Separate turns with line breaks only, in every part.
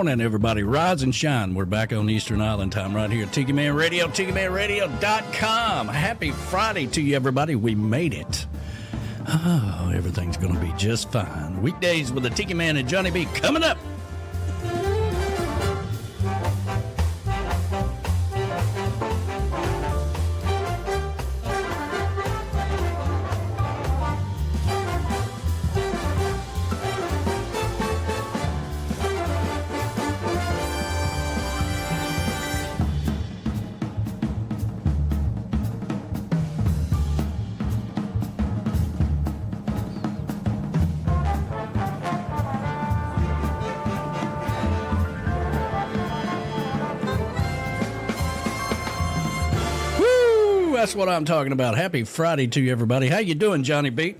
morning, everybody. Rise and shine. We're back on Eastern Island time right here at Tiki Man Radio, TikiManRadio.com. Happy Friday to you, everybody. We made it. Oh, everything's going to be just fine. Weekdays with the Tiki Man and Johnny B coming up. That's what I'm talking about. Happy Friday to you, everybody. How you doing, Johnny B?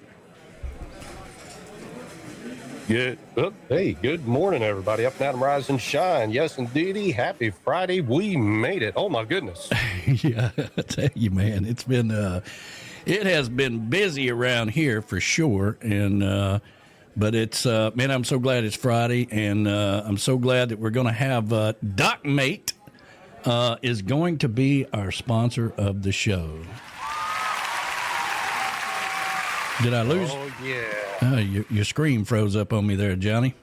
Good. Hey, good morning, everybody. Up and at 'em, rise and shine. Yes, indeedy. Happy Friday. We made it. Oh, my goodness.
Yeah, I tell you, man, it's been, it has been busy around here for sure. And, but it's, man, I'm so glad it's Friday. And I'm so glad that we're going to have Dockmate. Is going to be our sponsor of the show. Did I lose?
Oh, yeah.
Your screen froze up on me there, Johnny.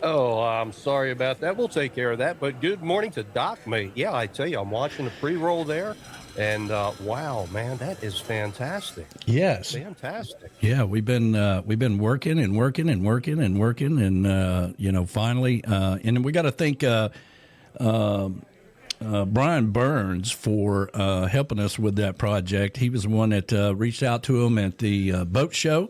Oh, I'm sorry about that. We'll take care of that. But good morning to Dockmate. Yeah, I tell you, I'm watching the pre-roll there. And, wow, man, that is fantastic.
Yes.
Fantastic.
Yeah, we've been working and you know, finally, and we got to thank, Brian Burns for helping us with that project. He was the one that reached out to him at the boat show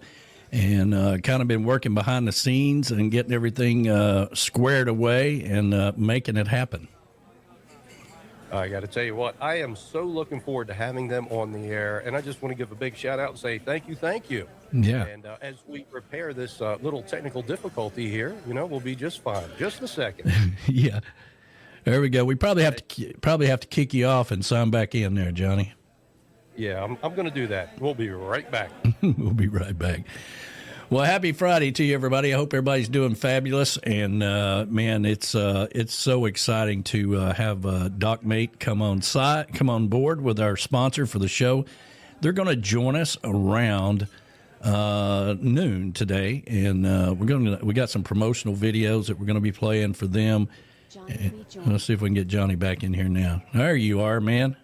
and kind of been working behind the scenes and getting everything squared away and making it happen.
I got to tell you what, I am so looking forward to having them on the air, and I just want to give a big shout out and say thank you.
Yeah.
And as we repair this little technical difficulty here, you know, we'll be just fine. Just a second.
Yeah. There we go. We probably have to kick you off and sign back in there, Johnny.
Yeah, I'm going to do that. We'll be right back.
We'll be right back. Well, happy Friday to you, everybody. I hope everybody's doing fabulous. And man, it's so exciting to have Dockmate come on board with our sponsor for the show. They're going to join us around noon today, and we got some promotional videos that we're going to be playing for them. Let's see if we can get Johnny back in here now. There you are, man.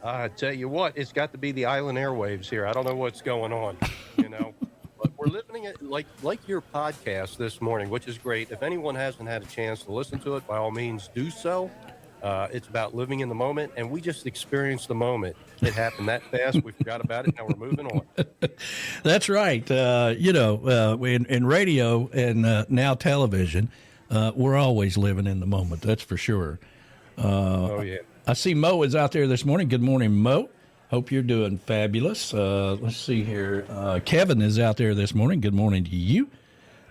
I tell you what, it's got to be the island airwaves here. I don't know what's going on, you know. But we're living it like your podcast this morning, which is great. If anyone hasn't had a chance to listen to it, by all means do so. It's about living in the moment, and we just experienced the moment. It happened that fast. We forgot about it. Now we're moving on.
That's right. You know, in radio and now television, we're always living in the moment. That's for sure.
Oh, yeah.
I see Mo is out there this morning. Good morning, Mo. Hope you're doing fabulous. Let's see here. Kevin is out there this morning. Good morning to you.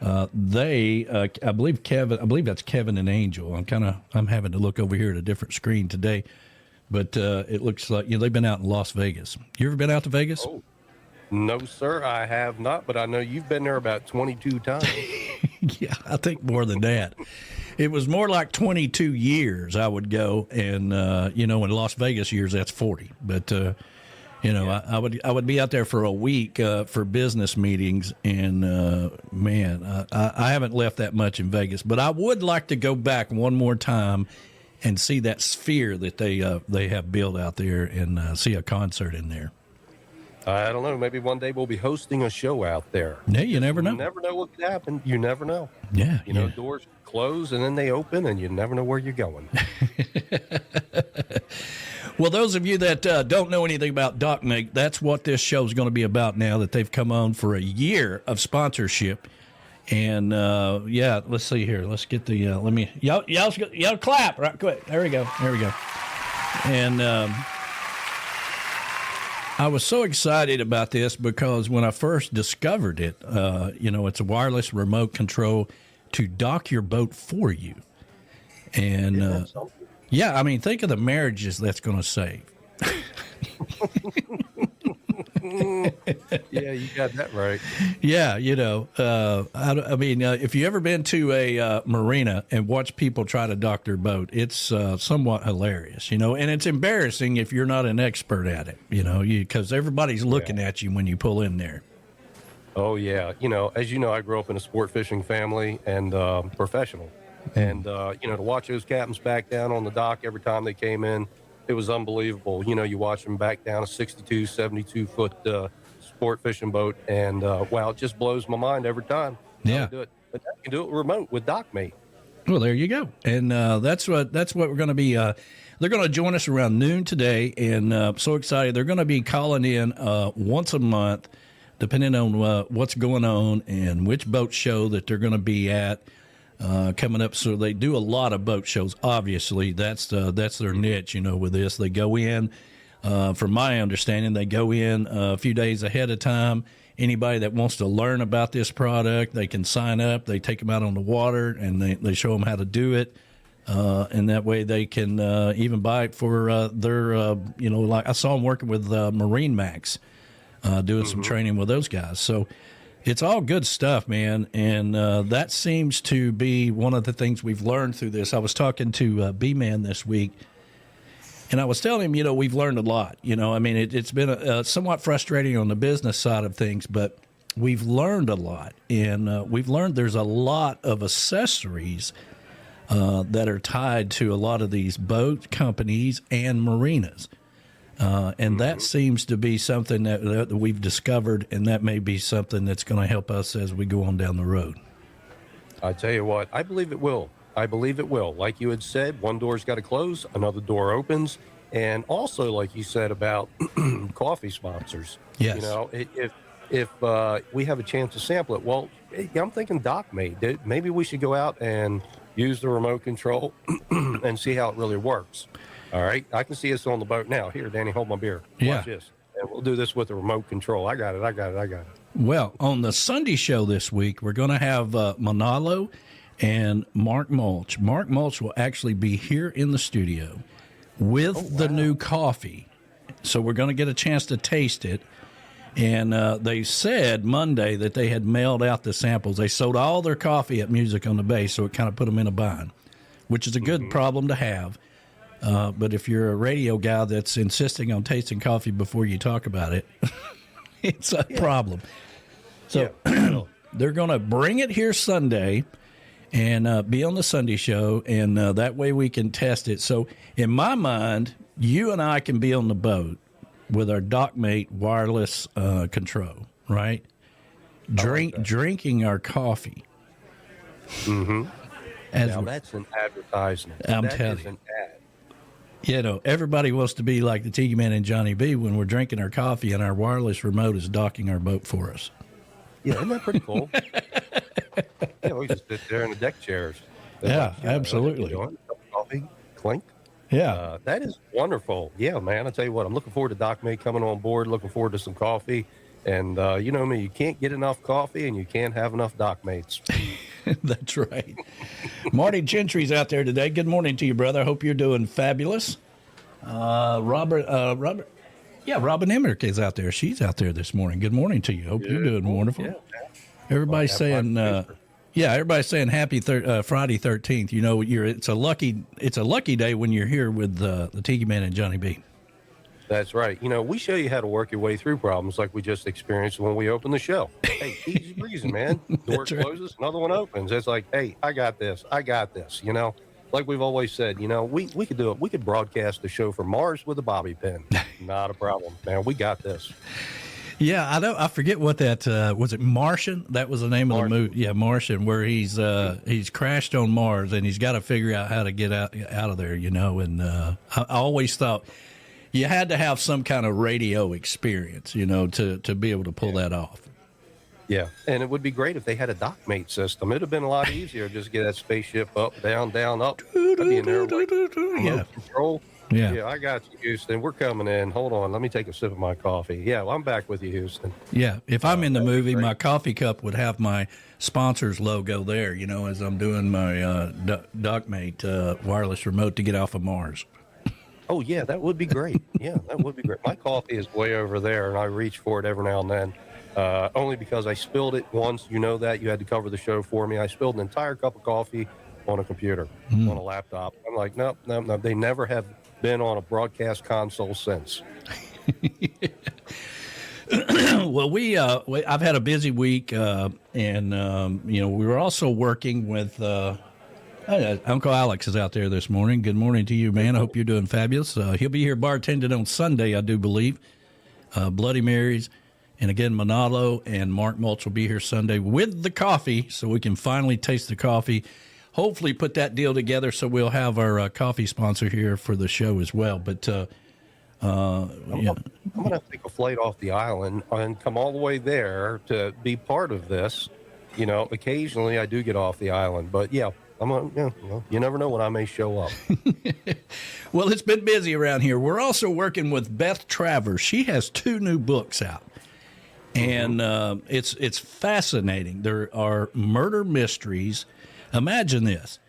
I believe that's Kevin and Angel. I'm having to look over here at a different screen today, but it looks like they've been out in Las Vegas. You ever been out to Vegas?
Oh, no, sir, I have not, but I know you've been there about 22 times.
Yeah, I think more than that. It was more like 22 years I would go, and in Las Vegas years that's 40. But yeah. I would be out there for a week for business meetings, and man, I haven't left that much in Vegas. But I would like to go back one more time and see that sphere that they have built out there, and see a concert in there.
I don't know. Maybe one day we'll be hosting a show out there.
Yeah, you never know.
You never know what could happen. You never know.
Yeah.
Doors close and then they open, and you never know where you're going.
Well, those of you that don't know anything about Dockmate, that's what this show is going to be about now that they've come on for a year of sponsorship. And, yeah, let's see here. Let's get the, y'all clap right quick. There we go. And, I was so excited about this because when I first discovered it, it's a wireless remote control to dock your boat for you. And, yeah, I mean, think of the marriages that's going to save.
Yeah, you got that right.
Yeah, I mean, if you ever been to a marina and watch people try to dock their boat, it's somewhat hilarious, and it's embarrassing if you're not an expert at it, because everybody's looking at you when you pull in there.
Oh, yeah. As you know, I grew up in a sport fishing family and professional. And, to watch those captains back down on the dock every time they came in, it was unbelievable. You watch them back down a 62, 72-foot sport fishing boat, and, wow, it just blows my mind every time.
Yeah.
Do it. But you can do it remote with Dockmate.
Well, there you go. And that's what we're going to be. They're going to join us around noon today, and so excited. They're going to be calling in once a month, depending on what's going on and which boat show that they're going to be at coming up. So they do a lot of boat shows. Obviously, that's their niche. With this, they go in. From my understanding, they go in a few days ahead of time. Anybody that wants to learn about this product, they can sign up. They take them out on the water, and they show them how to do it. And that way they can even buy it for their, like I saw them working with Marine Max. Doing some training with those guys. So it's all good stuff, man. And that seems to be one of the things we've learned through this. I was talking to B-Man this week, and I was telling him, we've learned a lot. I mean, it's been somewhat frustrating on the business side of things, but we've learned a lot. And we've learned there's a lot of accessories that are tied to a lot of these boat companies and marinas. And that seems to be something that we've discovered, and that may be something that's going to help us as we go on down the road.
I tell you what, I believe it will. Like you had said, one door's got to close, another door opens. And also, like you said about coffee sponsors.
Yes.
If we have a chance to sample it, well, I'm thinking Dockmate. Maybe we should go out and use the remote control and see how it really works. All right, I can see us on the boat now. Here, Danny, hold my beer. Watch this. And we'll do this with the remote control. I got it.
Well, on the Sunday show this week, we're going to have Manalo and Mark Mulch. Mark Mulch will actually be here in the studio with the new coffee. So we're going to get a chance to taste it. And they said Monday that they had mailed out the samples. They sold all their coffee at Music on the Bay, so it kind of put them in a bind, which is a good problem to have. But if you're a radio guy that's insisting on tasting coffee before you talk about it, it's a problem. So they're going to bring it here Sunday and be on the Sunday show, and that way we can test it. So in my mind, you and I can be on the boat with our Dockmate wireless control, right? Drinking our coffee.
Mm-hmm. Now that's an advertisement.
I'm telling you. An ad. Everybody wants to be like the Tiki Man and Johnny B when we're drinking our coffee and our wireless remote is docking our boat for us.
Yeah, isn't that pretty cool? We just sit there in the deck chairs.
Absolutely.
Coffee, clink.
Yeah.
That is wonderful. Yeah, man, I tell you what, I'm looking forward to Dockmate coming on board, looking forward to some coffee. And you know me, you can't get enough coffee and you can't have enough Dockmates.
That's right. Marty Gentry's out there today. Good morning to you, brother. I hope you're doing fabulous. Robin Emmerich is out there. She's out there this morning. Good morning to you. Hope you're doing wonderful. Yeah. Everybody's saying, everybody's saying happy Friday 13th. It's a lucky day when you're here with the Tiki Man and Johnny B.
That's right. We show you how to work your way through problems like we just experienced when we opened the show. Hey, easy breezy, man. Door closes, another one opens. It's like, hey, I got this. Like we've always said, we could do it. We could broadcast the show from Mars with a bobby pin. Not a problem, man. We got this.
Yeah, I know. I forget what that was. It Martian? That was the name of the movie. Yeah, Martian, where he's crashed on Mars and he's got to figure out how to get out of there. And I always thought you had to have some kind of radio experience, to be able to pull that off.
Yeah, and it would be great if they had a Dockmate system. It'd have been a lot easier just to get that spaceship up, down, up. I'd be in there like control. Yeah, I got you, Houston. We're coming in. Hold on. Let me take a sip of my coffee. Yeah, well, I'm back with you, Houston.
Yeah, if I'm in the movie, my coffee cup would have my sponsor's logo there, as I'm doing my Dockmate wireless remote to get off of Mars.
Oh, yeah, that would be great. Yeah, that would be great. My coffee is way over there, and I reach for it every now and then, only because I spilled it once. You know that. You had to cover the show for me. I spilled an entire cup of coffee on a computer, on a laptop. I'm like, no. They never have been on a broadcast console since.
Well, I've had a busy week, and we were also working with Uncle Alex is out there this morning. Good morning to you, man. I hope you're doing fabulous. He'll be here bartending on Sunday, I do believe. Bloody Marys, and again, Manalo and Mark Mulch will be here Sunday with the coffee, so we can finally taste the coffee. Hopefully, put that deal together so we'll have our coffee sponsor here for the show as well. But I'm
going to take a flight off the island and come all the way there to be part of this. Occasionally I do get off the island, but yeah, you never know when I may show up.
Well, it's been busy around here. We're also working with Beth Travers. She has 2 new books out, and it's fascinating. There are murder mysteries. Imagine this.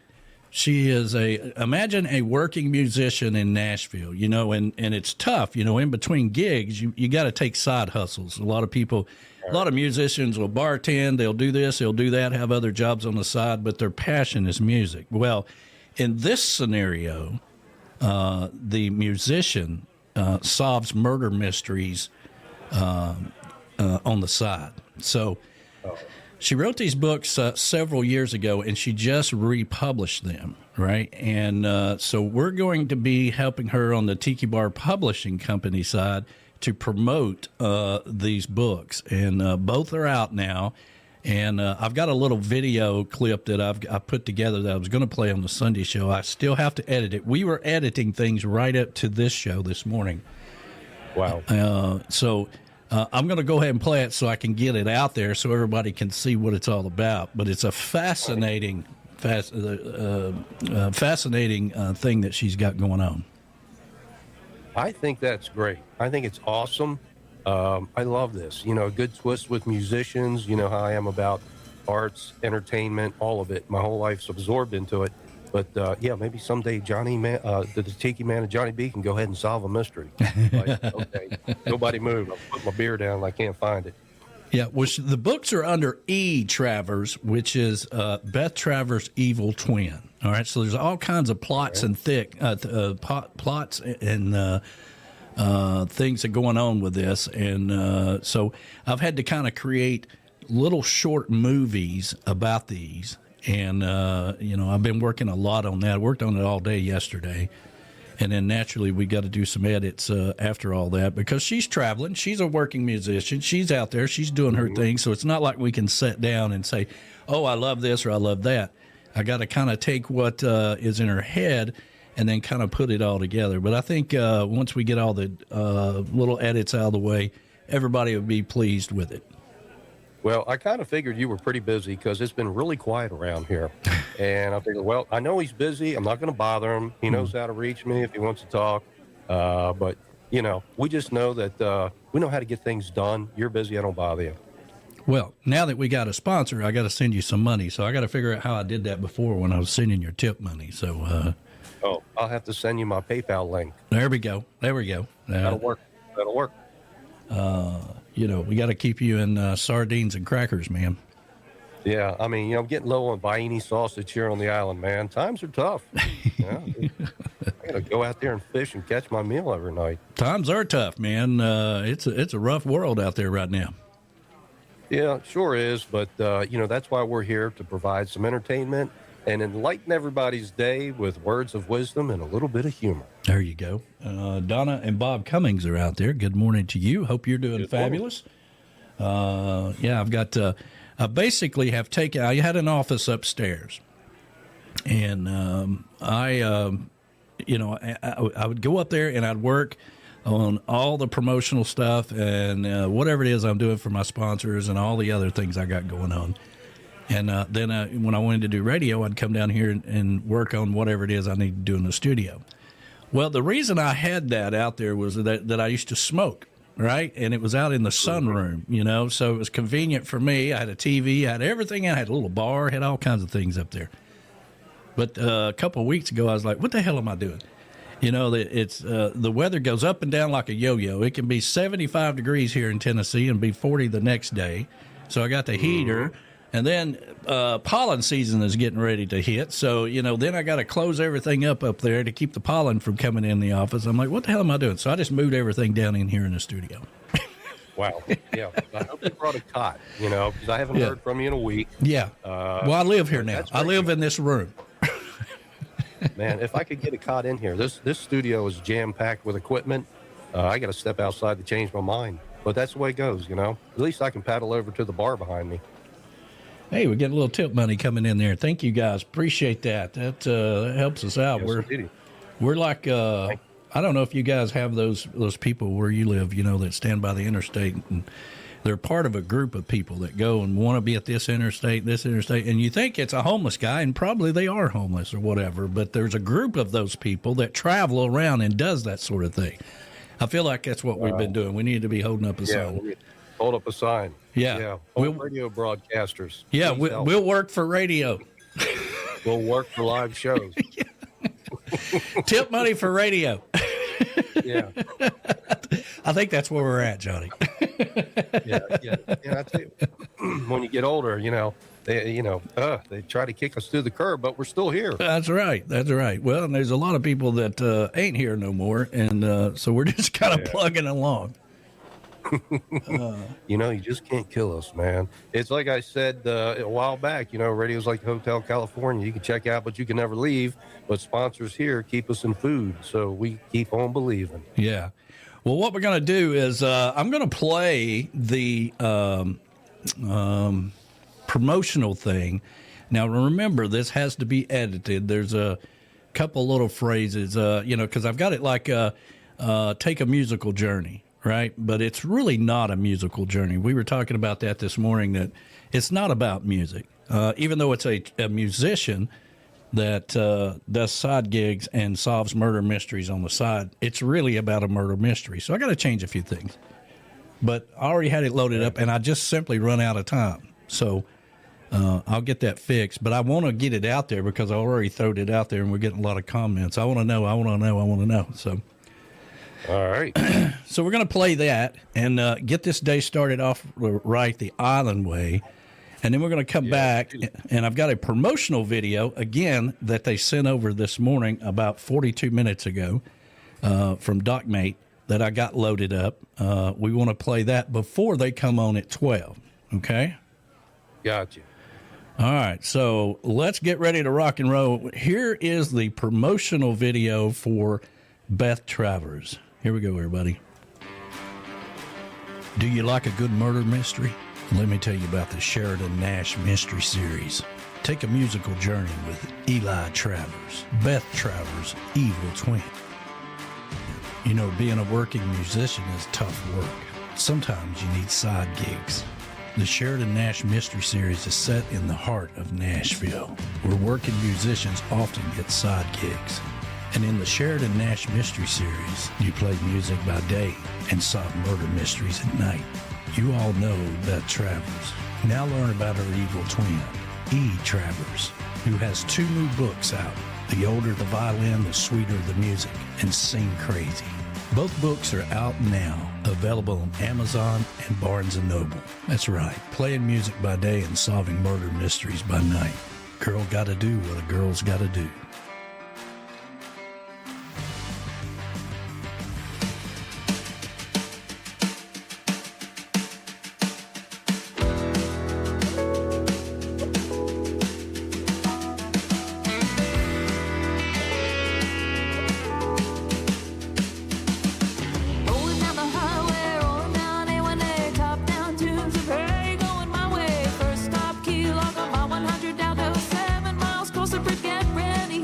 She is imagine a working musician in Nashville, and it's tough, in between gigs, you got to take side hustles. A lot of musicians will bartend, they'll do this, they'll do that, have other jobs on the side, but their passion is music. Well, in this scenario, the musician solves murder mysteries on the side. So she wrote these books several years ago, and she just republished them, right? And so we're going to be helping her on the Tiki Bar Publishing Company side to promote these books. And both are out now. And I've got a little video clip that I put together that I was going to play on the Sunday show. I still have to edit it. We were editing things right up to this show this morning.
Wow.
So I'm going to go ahead and play it so I can get it out there so everybody can see what it's all about. But it's a fascinating thing that she's got going on.
I think that's great. I think it's awesome. I love this. A good twist with musicians. You know how I am about arts, entertainment, all of it. My whole life's absorbed into it. But, maybe someday the Tiki Man and Johnny B can go ahead and solve a mystery. Like, okay, nobody move. I'll put my beer down and I can't find it.
Yeah, the books are under E. Travers, which is Beth Travers' evil twin. All right, so there's all kinds of plots and plots and things that are going on with this. And so I've had to kind of create little short movies about these. And, I've been working a lot on that. I worked on it all day yesterday. And then naturally we got to do some edits after all that because she's traveling. She's a working musician. She's out there. She's doing her thing. So it's not like we can sit down and say, oh, I love this or I love that. I got to kind of take what is in her head and then kind of put it all together. But I think once we get all the little edits out of the way, everybody will be pleased with it.
Well, I kind of figured you were pretty busy because it's been really quiet around here. And I figured, well, I know he's busy. I'm not going to bother him. He knows how to reach me if he wants to talk. But, we just know that we know how to get things done. You're busy. I don't bother you.
Well, now that we got a sponsor, I got to send you some money. So I got to figure out how I did that before when I was sending your tip money. So,
I'll have to send you my PayPal link.
There we go.
That'll work.
We got to keep you in sardines and crackers, man.
Yeah, I mean, I'm getting low on Baini sausage here on the island, man. Times are tough. I got to go out there and fish and catch my meal every night.
Times are tough, man. It's a rough world out there right now.
Yeah, it sure is. But, that's why we're here to provide some entertainment and enlighten everybody's day with words of wisdom and a little bit of humor.
There you go. Donna and Bob Cummings are out there. Good morning to you. Hope you're doing fabulous. I've got, I basically have I had an office upstairs, and I would go up there and I'd work on all the promotional stuff and whatever it is I'm doing for my sponsors and all the other things I got going on. And then when I wanted to do radio, I'd come down here and work on whatever it is I need to do in the studio. Well, the reason I had that out there was that I used to smoke, right? And it was out in the sunroom, so it was convenient for me. I had a TV, I had everything. I had a little bar, had all kinds of things up there. But a couple of weeks ago, I was like, what the hell am I doing? You know, that it's the weather goes up and down like a yo-yo. It can be 75 degrees here in Tennessee and be 40 the next day. So I got the heater, and then pollen season is getting ready to hit. So, you know, then I got to close everything up there to keep the pollen from coming in the office. I'm like, what the hell am I doing? So I just moved everything down in here in the studio.
Wow. Yeah. I hope you brought a cot, you know, because I haven't heard from you in a week.
Yeah. Well, I live here now. I live in this room.
Man, if I could get a cot in here, this studio is jam-packed with equipment. I got to step outside to change my mind. But that's the way it goes, you know. At least I can paddle over to the bar behind me.
Hey, we get a little tip money coming in there. Thank you, guys. Appreciate that. That helps us out.
Yes,
we're like, I don't know if you guys have those people where you live, you know, that stand by the interstate. And they're part of a group of people that go and want to be at this interstate. And you think it's a homeless guy, and probably they are homeless or whatever. But there's a group of those people that travel around and does that sort of thing. I feel like that's what we've been doing. We need to be holding up a sign.
Hold up a sign.
Yeah.
Radio broadcasters.
Yeah, we'll work for radio.
We'll work for live shows.
Tip money for radio.
Yeah.
I think that's where we're at, Johnny.
Yeah. I tell you, when you get older, you know, they try to kick us through the curb, but we're still here.
That's right. Well, and there's a lot of people that ain't here no more, and so we're just kind of plugging along.
You know, you just can't kill us, man. It's like I said a while back, you know, radio's like Hotel California. You can check out, but you can never leave. But sponsors here keep us in food, so we keep on believing.
Yeah. Well, what we're going to do is I'm going to play the promotional thing. Now, remember, this has to be edited. There's a couple little phrases, you know, because I've got it like take a musical journey. Right. But it's really not a musical journey. We were talking about that this morning, that it's not about music, even though it's a musician that does side gigs and solves murder mysteries on the side. It's really about a murder mystery. So I got to change a few things. But I already had it loaded up, and I just simply run out of time. So I'll get that fixed. But I want to get it out there because I already thrown it out there, and we're getting a lot of comments. I want to know. So.
All right.
So we're going to play that and get this day started off right the island way. And then we're going to come back, and I've got a promotional video, again, that they sent over this morning about 42 minutes ago from Dockmate that I got loaded up. We want to play that before they come on at 12, okay?
Gotcha.
All right, so let's get ready to rock and roll. Here is the promotional video for Beth Travers. Here we go, everybody. Do you like a good murder mystery? Let me tell you about the Sheridan Nash Mystery Series. Take a musical journey with Eli Travers, Beth Travers' evil twin. You know, being a working musician is tough work. Sometimes you need side gigs. The Sheridan Nash Mystery Series is set in the heart of Nashville, where working musicians often get side gigs. And in the Sheridan Nash Mystery Series, you play music by day and solve murder mysteries at night. You all know Beth Travers. Now learn about her evil twin, E. Travers, who has 2 new books out. The older the violin, the sweeter the music, and Sing Crazy. Both books are out now, available on Amazon and Barnes & Noble. That's right, playing music by day and solving murder mysteries by night. Girl gotta do what a girl's gotta do.
Down to 7 miles, closer, get ready.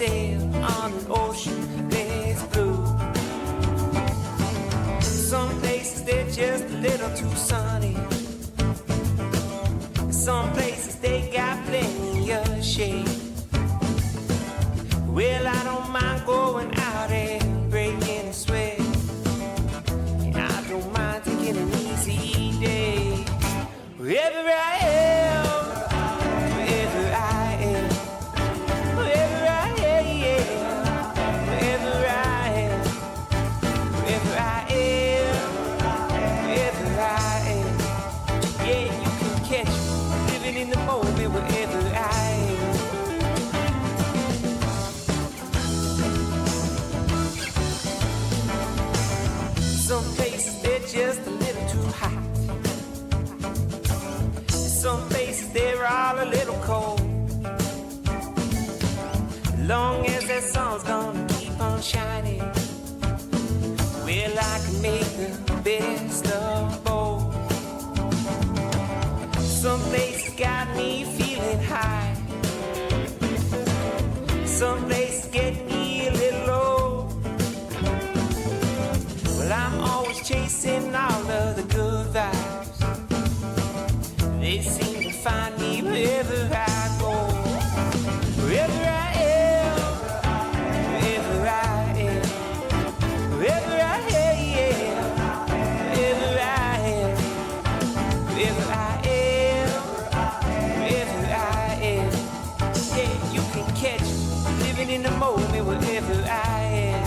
sail on an ocean that's blue. Some places they're just a little too sunny. Some places they got plenty of shade. Well, I don't mind going out and breaking a sweat. And I don't mind taking an easy day. Wherever I am, wherever I am, wherever I am, wherever I am, wherever I am, wherever I am. Yeah, you can catch me living in the moment wherever I am. Some places they're just a little too hot. Some places they're all a little cold. As long as that sun's gonna keep on shining, well, I can make the best of both. Some places got me feeling high. Some places get me a little low. Well, I'm always chasing all of the good vibes. They seem to find me wherever I go. Wherever I am, wherever I am, wherever I am, wherever I am, wherever I am, wherever I am. Yeah, you can catch me living in the moment wherever I am.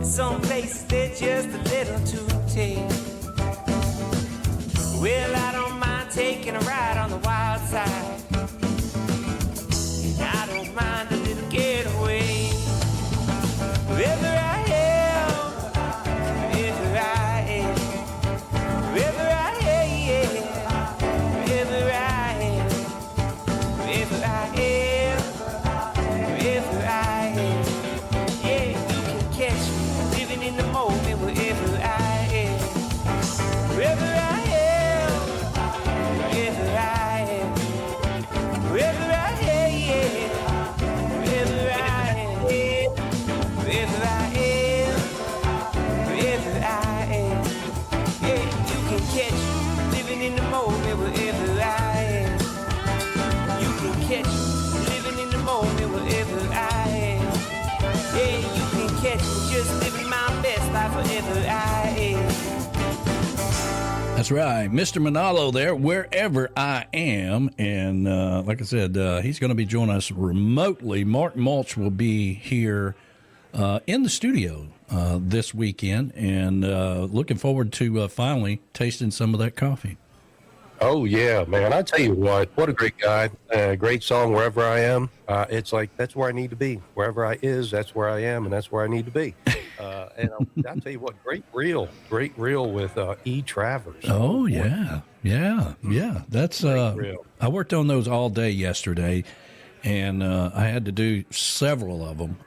Some places they're just a little too tame. Well, I don't mind taking a ride on the wild side. And I don't mind a little getaway. Wherever I am, wherever I am, wherever I am, wherever I am, wherever I am, wherever I am. Yeah, you can catch me living in the moment wherever I am. Wherever I am, wherever I am, wherever I am, wherever I am, wherever I am, wherever I am. Yeah, you can catch me living in the moment wherever I am. You can catch me living in the moment wherever I am. Yeah, you can catch me just living my best life wherever I am.
That's right. Mr. Manalo there, wherever I am. And like I said, he's going to be joining us remotely. Mark Mulch will be here in the studio this weekend, and looking forward to finally tasting some of that coffee.
Oh, yeah, man. I tell you what a great guy. Great song, Wherever I Am. It's like, that's where I need to be. Wherever I is, that's where I am, and that's where I need to be. And I'll tell you what, great reel with E. Travers.
Oh, yeah. That's I worked on those all day yesterday, and I had to do several of them,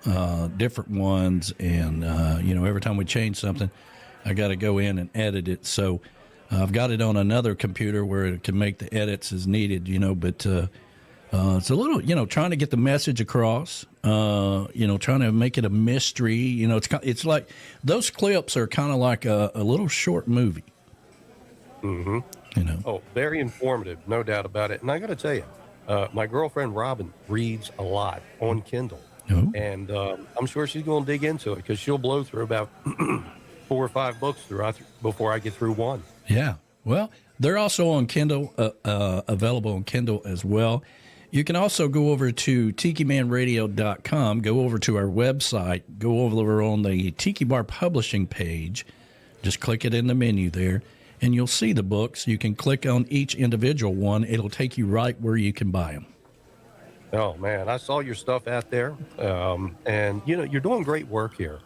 different ones. And, every time we change something, I got to go in and edit it. So I've got it on another computer where it can make the edits as needed, but it's a little, trying to get the message across, trying to make it a mystery. It's like those clips are kind of like a little short movie.
Mm-hmm.
You know.
Oh, very informative, no doubt about it. And I got to tell you, my girlfriend Robin reads a lot on Kindle,
Oh.
and I'm sure she's going to dig into it because she'll blow through about 4 or 5 books before I get through one.
Yeah. Well, they're also on Kindle, available on Kindle as well. You can also go over to TikiManRadio.com, go over to our website, go over on the Tiki Bar Publishing page, just click it in the menu there, and you'll see the books. You can click on each individual one. It'll take you right where you can buy them.
Oh, man, I saw your stuff out there, and, you're doing great work here.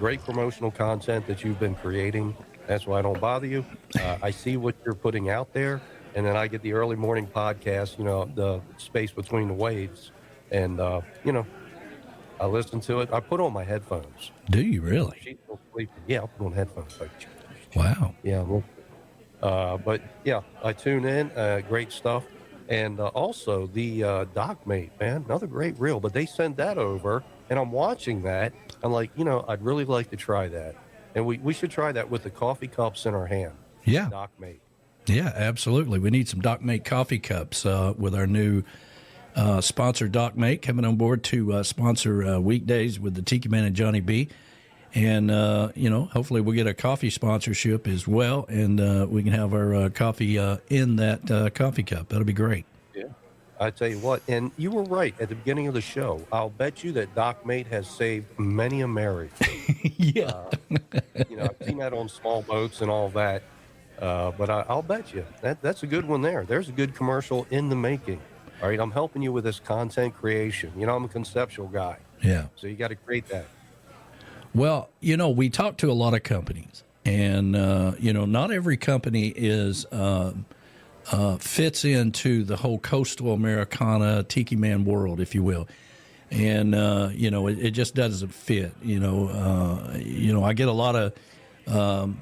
Great promotional content that you've been creating. That's why I don't bother you. I see what you're putting out there. And then I get the early morning podcast, the space between the waves. And, I listen to it. I put on my headphones.
Do you really?
She's still sleeping. Yeah, I'll put on headphones.
Wow.
Yeah. But, yeah, I tune in. Great stuff. And also the Dockmate, man, another great reel. But they sent that over, and I'm watching that. I'm like, I'd really like to try that. And we should try that with the coffee cups in our hand.
Yeah.
Dockmate.
Yeah, absolutely. We need some Dockmate coffee cups with our new sponsor, Dockmate, coming on board to sponsor Weekdays with the Tiki Man and Johnny B. And, hopefully we'll get a coffee sponsorship as well, and we can have our coffee in that coffee cup. That'll be great.
Yeah. I tell you what, and you were right at the beginning of the show. I'll bet you that Dockmate has saved many a marriage.
Yeah.
I've seen that on small boats and all that. But I'll bet you that's a good one there. There's a good commercial in the making. All right, I'm helping you with this content creation. I'm a conceptual guy.
Yeah.
So you got to create that.
Well, we talk to a lot of companies, and, not every company is fits into the whole coastal Americana Tiki Man world, if you will. And, it just doesn't fit. I get a lot of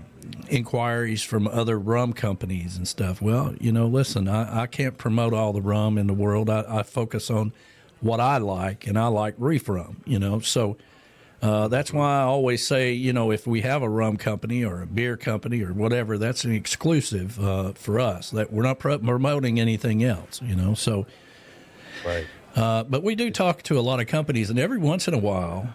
inquiries from other rum companies and stuff. Well, listen, I can't promote all the rum in the world. I focus on what I like, and I like reef rum, so that's why I always say, if we have a rum company or a beer company or whatever, that's an exclusive for us, that we're not promoting anything else, so.
Right.
But we do talk to a lot of companies, and every once in a while,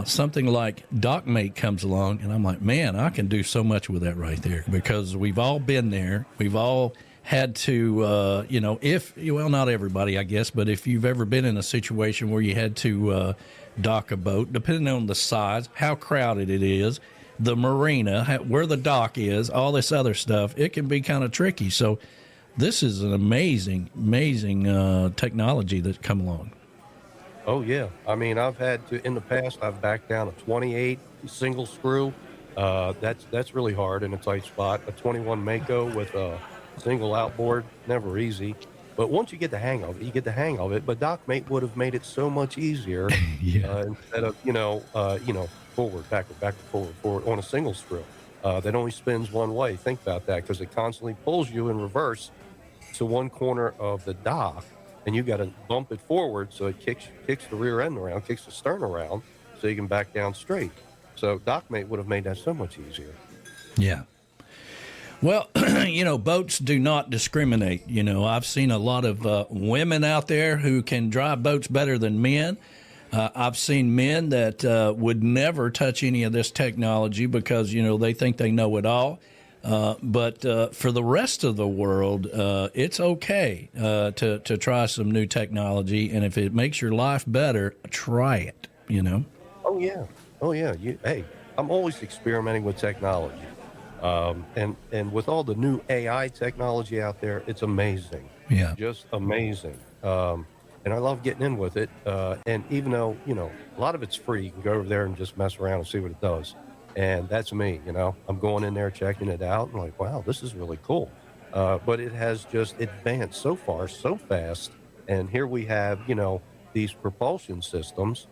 something like Dockmate comes along, and I'm like, man, I can do so much with that right there, because we've all been there. We've all had to, not everybody, I guess, but if you've ever been in a situation where you had to dock a boat, depending on the size, how crowded it is, the marina, where the dock is, all this other stuff, it can be kind of tricky. So this is an amazing technology that's come along.
Oh, yeah. I mean, I've had to, in the past, I've backed down a 28 single screw. That's really hard in a tight spot. A 21 Mako with a single outboard, never easy. But once you get the hang of it, you get the hang of it. But Dockmate would have made it so much easier instead of, forward, backward, forward on a single screw that only spins one way. Think about that, because it constantly pulls you in reverse to one corner of the dock, and you got to bump it forward so it kicks the rear end around, kicks the stern around, so you can back down straight. So Dockmate would have made that so much easier.
Yeah. Well, boats do not discriminate. I've seen a lot of women out there who can drive boats better than men. I've seen men that would never touch any of this technology because, they think they know it all. But for the rest of the world, it's okay to try some new technology. And if it makes your life better, try it,
Oh, yeah. Hey, I'm always experimenting with technology. And with all the new AI technology out there, it's amazing.
Yeah.
Just amazing. And I love getting in with it. And even though, a lot of it's free, you can go over there and just mess around and see what it does. And that's me, I'm going in there, checking it out, and like, wow, this is really cool. But it has just advanced so far, so fast. And here we have, these propulsion systems.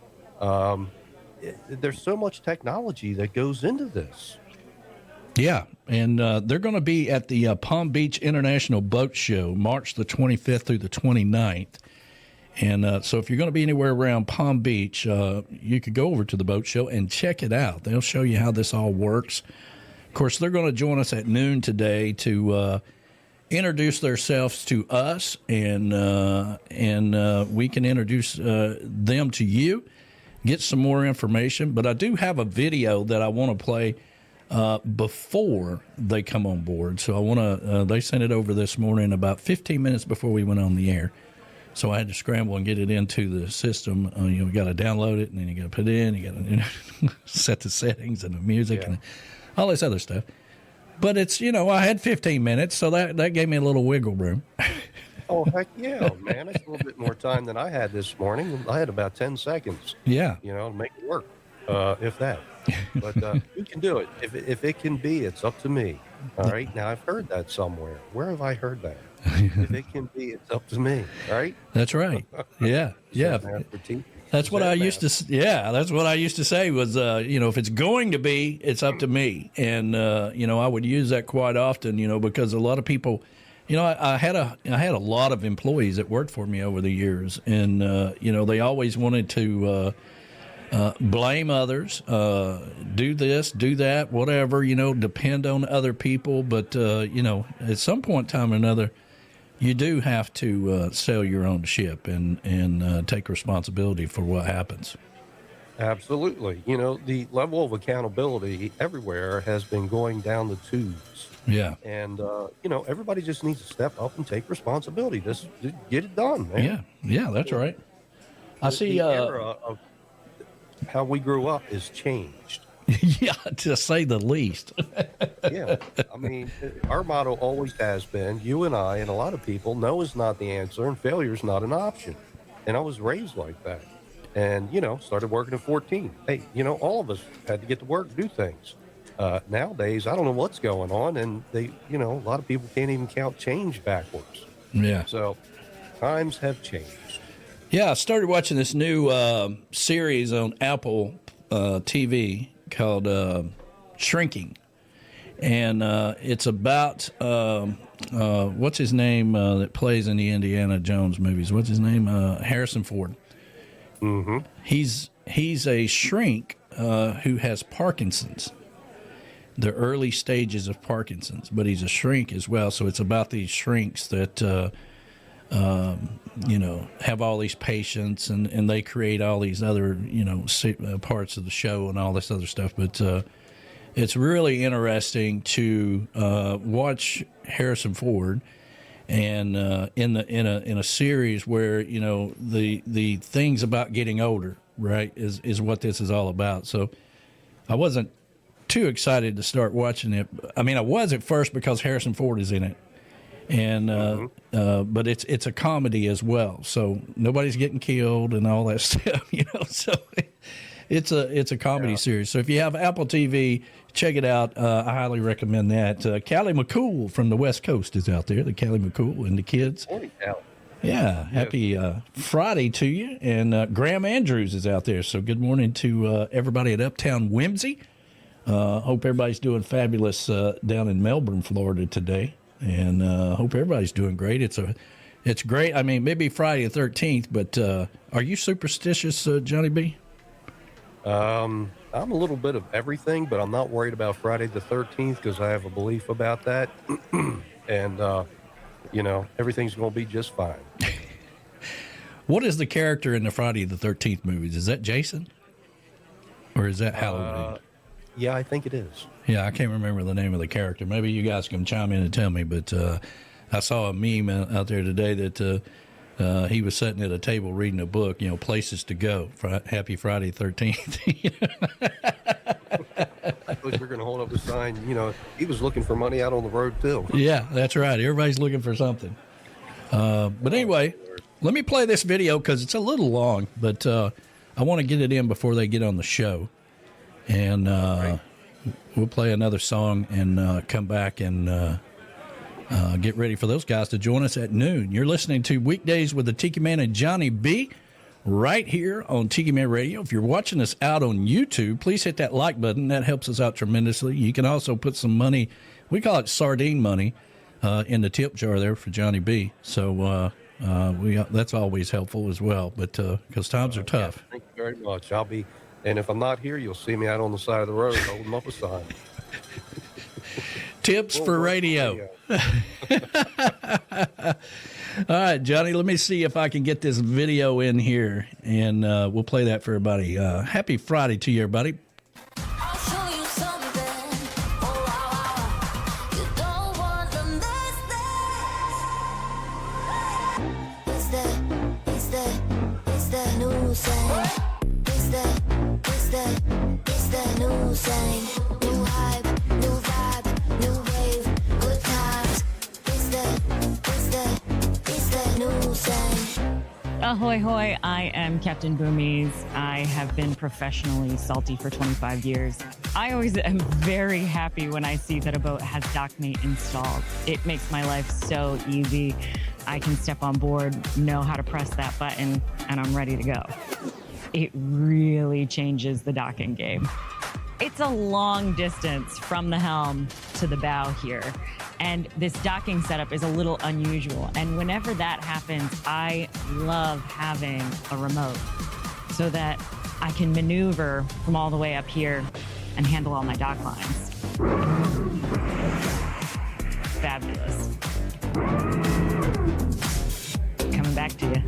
There's so much technology that goes into this.
Yeah, and they're going to be at the Palm Beach International Boat Show, March the 25th through the 29th. And so if you're going to be anywhere around Palm Beach, you could go over to the boat show and check it out. They'll show you how this all works. Of course, they're going to join us at noon today to introduce themselves to us, and we can introduce them to you, get some more information. But I do have a video that I want to play before they come on board. So I want to. They sent it over this morning about 15 minutes before we went on the air. So I had to scramble and get it into the system. You got to download it, and then you got to put it in. You got to set the settings and the music and all this other stuff. But it's, I had 15 minutes, so that gave me a little wiggle room.
Oh, heck yeah, man. That's a little bit more time than I had this morning. I had about 10 seconds.
Yeah.
To make it work, if that. But we can do it. If it can be, it's up to me. All right? Now, I've heard that somewhere. Where have I heard that? If it can be, it's up to me. All right?
That's right. Yeah. Yeah. That's what I used to. Yeah, that's what I used to say was, if it's going to be, it's up to me. And I would use that quite often, because a lot of people, I had a lot of employees that worked for me over the years, and they always wanted to blame others, do this, do that, whatever, depend on other people. But at some point in time or another, you do have to sail your own ship and take responsibility for what happens.
Absolutely. The level of accountability everywhere has been going down the tubes.
Yeah.
And, everybody just needs to step up and take responsibility. Just get it done, man.
Yeah. Yeah, that's right. I see.
The era of how we grew up has changed.
Yeah, to say the least.
Yeah. I mean, our motto always has been, you and I and a lot of people, no is not the answer and failure is not an option. And I was raised like that. And, started working at 14. Hey, all of us had to get to work, do things. Nowadays, I don't know what's going on. And a lot of people can't even count change backwards.
Yeah.
So times have changed.
Yeah, I started watching this new series on Apple TV called Shrinking. And it's about, what's his name that plays in the Indiana Jones movies? What's his name? Harrison Ford.
Mm-hmm.
He's a shrink who has Parkinson's, the early stages of Parkinson's, but he's a shrink as well. So it's about these shrinks that, have all these patients and they create all these other, parts of the show and all this other stuff. But it's really interesting to watch Harrison Ford and in a series where the things about getting older, right, is what this is all about. So I wasn't too excited to start watching it. I mean, I was at first because Harrison Ford is in it, and but it's a comedy as well. So nobody's getting killed and all that stuff, So it's a comedy series. So if you have Apple TV, check it out. I highly recommend that. Callie McCool from the West Coast is out there. The Callie McCool and the kids.
Morning, Callie.
Yeah, happy Friday to you. And Graham Andrews is out there. So good morning to everybody at Uptown Whimsy. Hope everybody's doing fabulous down in Melbourne, Florida today. And hope everybody's doing great. It's great. I mean, maybe Friday the 13th, but are you superstitious, Johnny B?
I'm a little bit of everything, but I'm not worried about Friday the 13th because I have a belief about that. And, everything's going to be just fine.
What is the character in the Friday the 13th movies? Is that Jason? Or is that Halloween?
Yeah, I think it is.
Yeah, I can't remember the name of the character. Maybe you guys can chime in and tell me, but I saw a meme out there today that he was sitting at a table reading a book, places to go. Happy Friday 13th.
I thought you were going to hold up the sign. He was looking for money out on the road, too.
Yeah, that's right. Everybody's looking for something. But anyway, let me play this video because it's a little long, but I want to get it in before they get on the show. And we'll play another song and come back and get ready for those guys to join us at noon. You're listening to Weekdays with the Tiki Man and Johnny B right here on Tiki Man Radio. If you're watching us out on YouTube, please hit that like button. That helps us out tremendously. You can also put some money, we call it sardine money, in the tip jar there for Johnny B. So that's always helpful as well, but because times are tough.
Thank you very much. And if I'm not here, you'll see me out on the side of the road holding up a sign.
Tips for radio. All right, Johnny, let me see if I can get this video in here, and we'll play that for everybody. Happy Friday to you, everybody.
I'll show you something. Oh, wow, you don't want to miss this. It's the new sound. It's the new sound. New hype, new vibe, new wave, good times. It's the new sound.
Ahoy, hoy, I am Captain Boomies. I have been professionally salty for 25 years. I always am very happy when I see that a boat has Dockmate installed. It makes my life so easy. I can step on board, know how to press that button, and I'm ready to go. It really changes the docking game. It's a long distance from the helm to the bow here. And this docking setup is a little unusual. And whenever that happens, I love having a remote so that I can maneuver from all the way up here and handle all my dock lines. Fabulous. Coming back to you.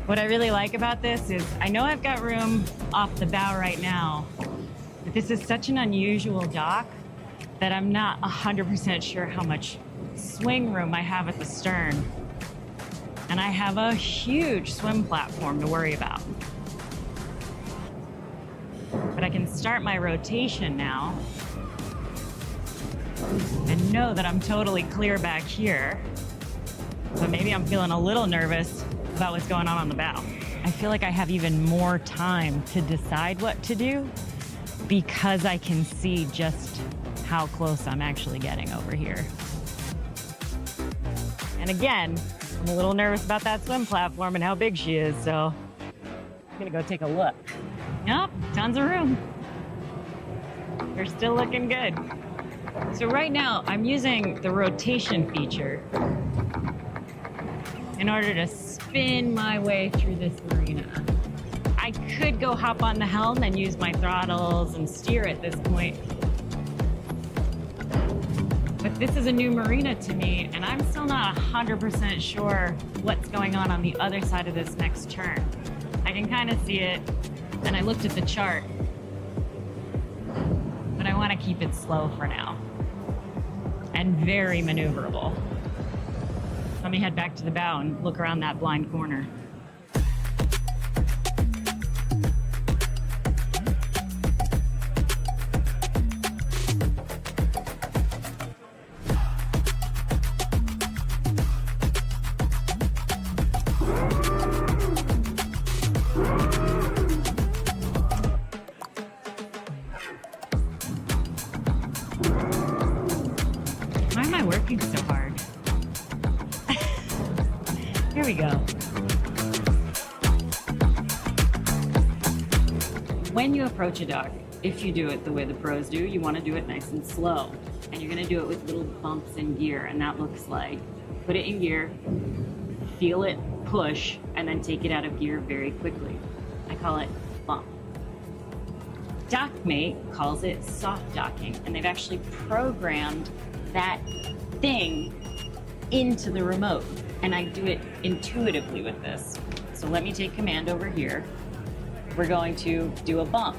What I really like about this is I know I've got room off the bow right now, but this is such an unusual dock that I'm not 100% sure how much swing room I have at the stern. And I have a huge swim platform to worry about. But I can start my rotation now and know that I'm totally clear back here. But maybe I'm feeling a little nervous about what's going on the bow. I feel like I have even more time to decide what to do because I can see just how close I'm actually getting over here. And again, I'm a little nervous about that swim platform and how big she is, so I'm gonna go take a look. Nope, tons of room. We're still looking good. So right now, I'm using the rotation feature in order to spin my way through this marina. I could go hop on the helm and use my throttles and steer at this point. But this is a new marina to me, and I'm still not 100% sure what's going on the other side of this next turn. I can kind of see it, and I looked at the chart, but I want to keep it slow for now and very maneuverable. Let me head back to the bow and look around that blind corner. Why am I working so hard? Here we go. When you approach a dock, if you do it the way the pros do, you want to do it nice and slow. And you're going to do it with little bumps in gear. And that looks like put it in gear, feel it push, and then take it out of gear very quickly. I call it bump. Dockmate calls it soft docking. And they've actually programmed that thing into the remote. And I do it intuitively with this. So let me take command over here. We're going to do a bump.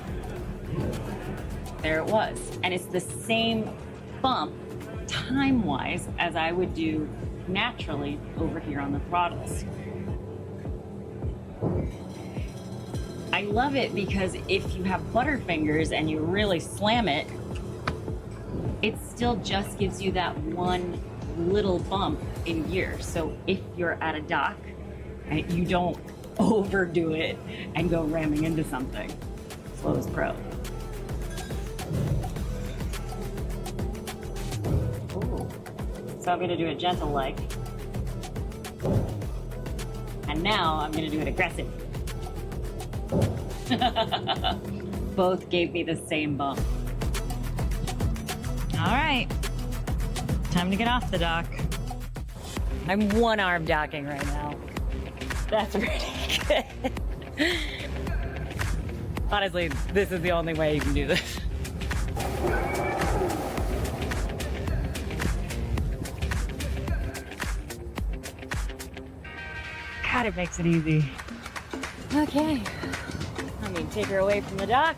There it was. And it's the same bump time-wise as I would do naturally over here on the throttles. I love it because if you have butterfingers and you really slam it, it still just gives you that one little bump in gear. So if you're at a dock, right, you don't overdo it and go ramming into something. Slow as pro. Ooh. So I'm gonna do it gentle like. And now I'm gonna do it aggressive. Both gave me the same bump. All right, time to get off the dock. I'm one-arm docking right now. That's pretty good. Honestly, this is the only way you can do this. God, it makes it easy. Okay. Let me take her away from the dock.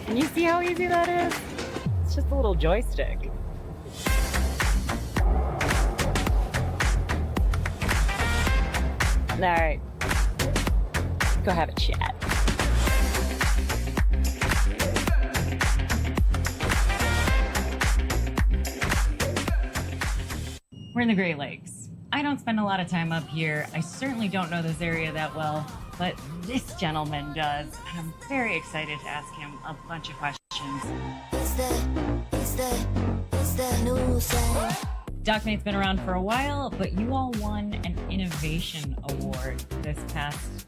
Can you see how easy that is? It's just a little joystick. All right, go have a chat. We're in the Great Lakes. I don't spend a lot of time up here. I certainly don't know this area that well, but this gentleman does. And I'm very excited to ask him a bunch of questions.
It's the new sound.
Dockmate's been around for a while, but you all won an Innovation Award this past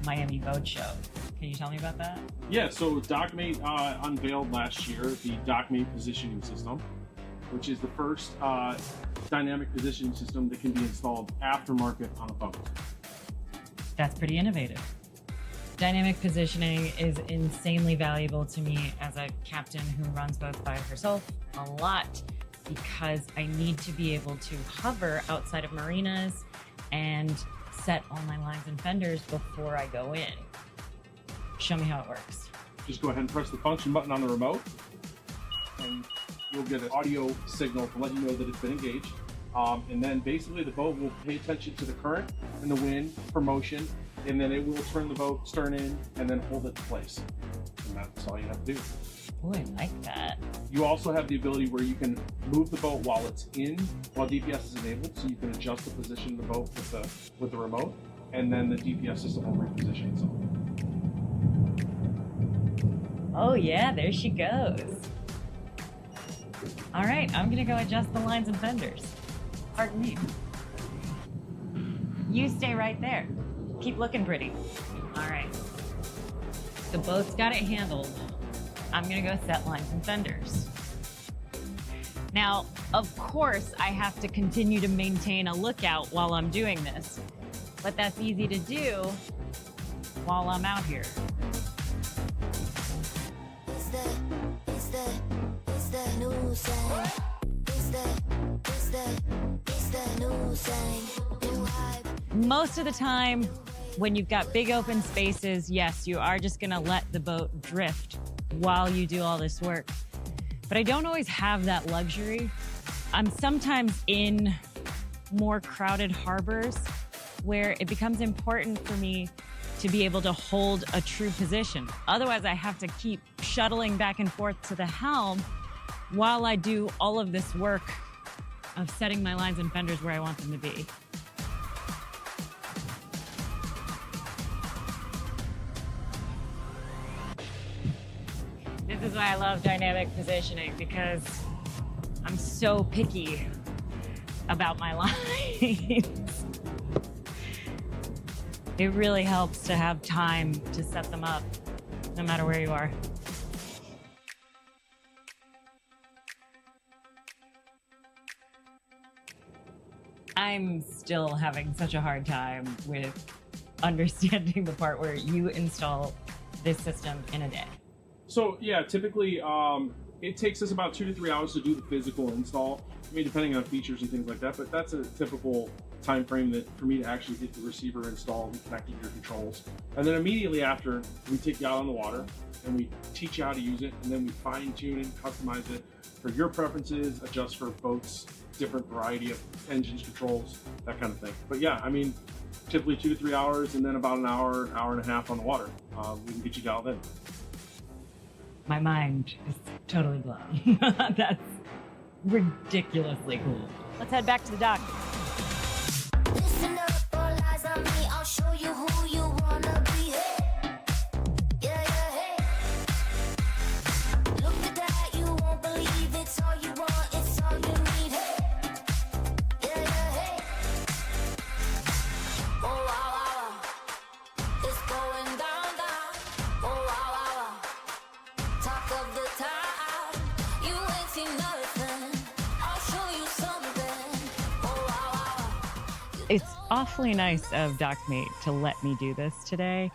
Miami Boat Show. Can you tell me about that?
Yeah, so Dockmate unveiled last year the Dockmate positioning system, which is the first dynamic positioning system that can be installed aftermarket on a boat.
That's pretty innovative. Dynamic positioning is insanely valuable to me as a captain who runs boats by herself a lot, because I need to be able to hover outside of marinas and set all my lines and fenders before I go in. Show me how it works.
Just go ahead and press the function button on the remote, and you'll get an audio signal to let you know that it's been engaged. And then basically the boat will pay attention to the current and the wind for motion, and then it will turn the boat stern in and then hold it in place. And that's all you have to do.
Oh, I like that.
You also have the ability where you can move the boat while it's in, while DPS is enabled, so you can adjust the position of the boat with the remote, and then the DPS system will reposition itself.
Oh yeah, there she goes. All right, I'm gonna go adjust the lines and fenders. Pardon me. You stay right there. Keep looking pretty. All right. The boat's got it handled. I'm gonna go set lines and fenders. Now, of course, I have to continue to maintain a lookout while I'm doing this, but that's easy to do while I'm out here.
It's the new sound. It's the new sound. New hype.
Most of the time, when you've got big open spaces, yes, you are just gonna let the boat drift while you do all this work. But I don't always have that luxury. I'm sometimes in more crowded harbors where it becomes important for me to be able to hold a true position. Otherwise, I have to keep shuttling back and forth to the helm while I do all of this work of setting my lines and fenders where I want them to be. This is why I love dynamic positioning, because I'm so picky about my lines. It really helps to have time to set them up, no matter where you are. I'm still having such a hard time with understanding the part where you install this system in a day.
So yeah, typically it takes us about 2 to 3 hours to do the physical install. I mean, depending on features and things like that, but that's a typical time frame that for me to actually get the receiver installed and connected to your controls. And then immediately after, we take you out on the water and we teach you how to use it, and then we fine tune and customize it for your preferences, adjust for boats, different variety of engines, controls, that kind of thing. But yeah, I mean, typically 2 to 3 hours, and then about an hour and a half on the water. We can get you dialed in.
My mind is totally blown. That's ridiculously cool. Let's head back to the dock.
Listen up, all eyes on me. I'll show you who you wanna be. Hey. Yeah, hey. Look at that, you won't believe it's all you want, it's all you need. Hey. Yeah, hey. Oh, wow. It's going down. Oh, wow. Talk of the town. You ain't seen nothing. I'll show you something. Oh, wow.
It's awfully nice of Dockmate to let me do this today,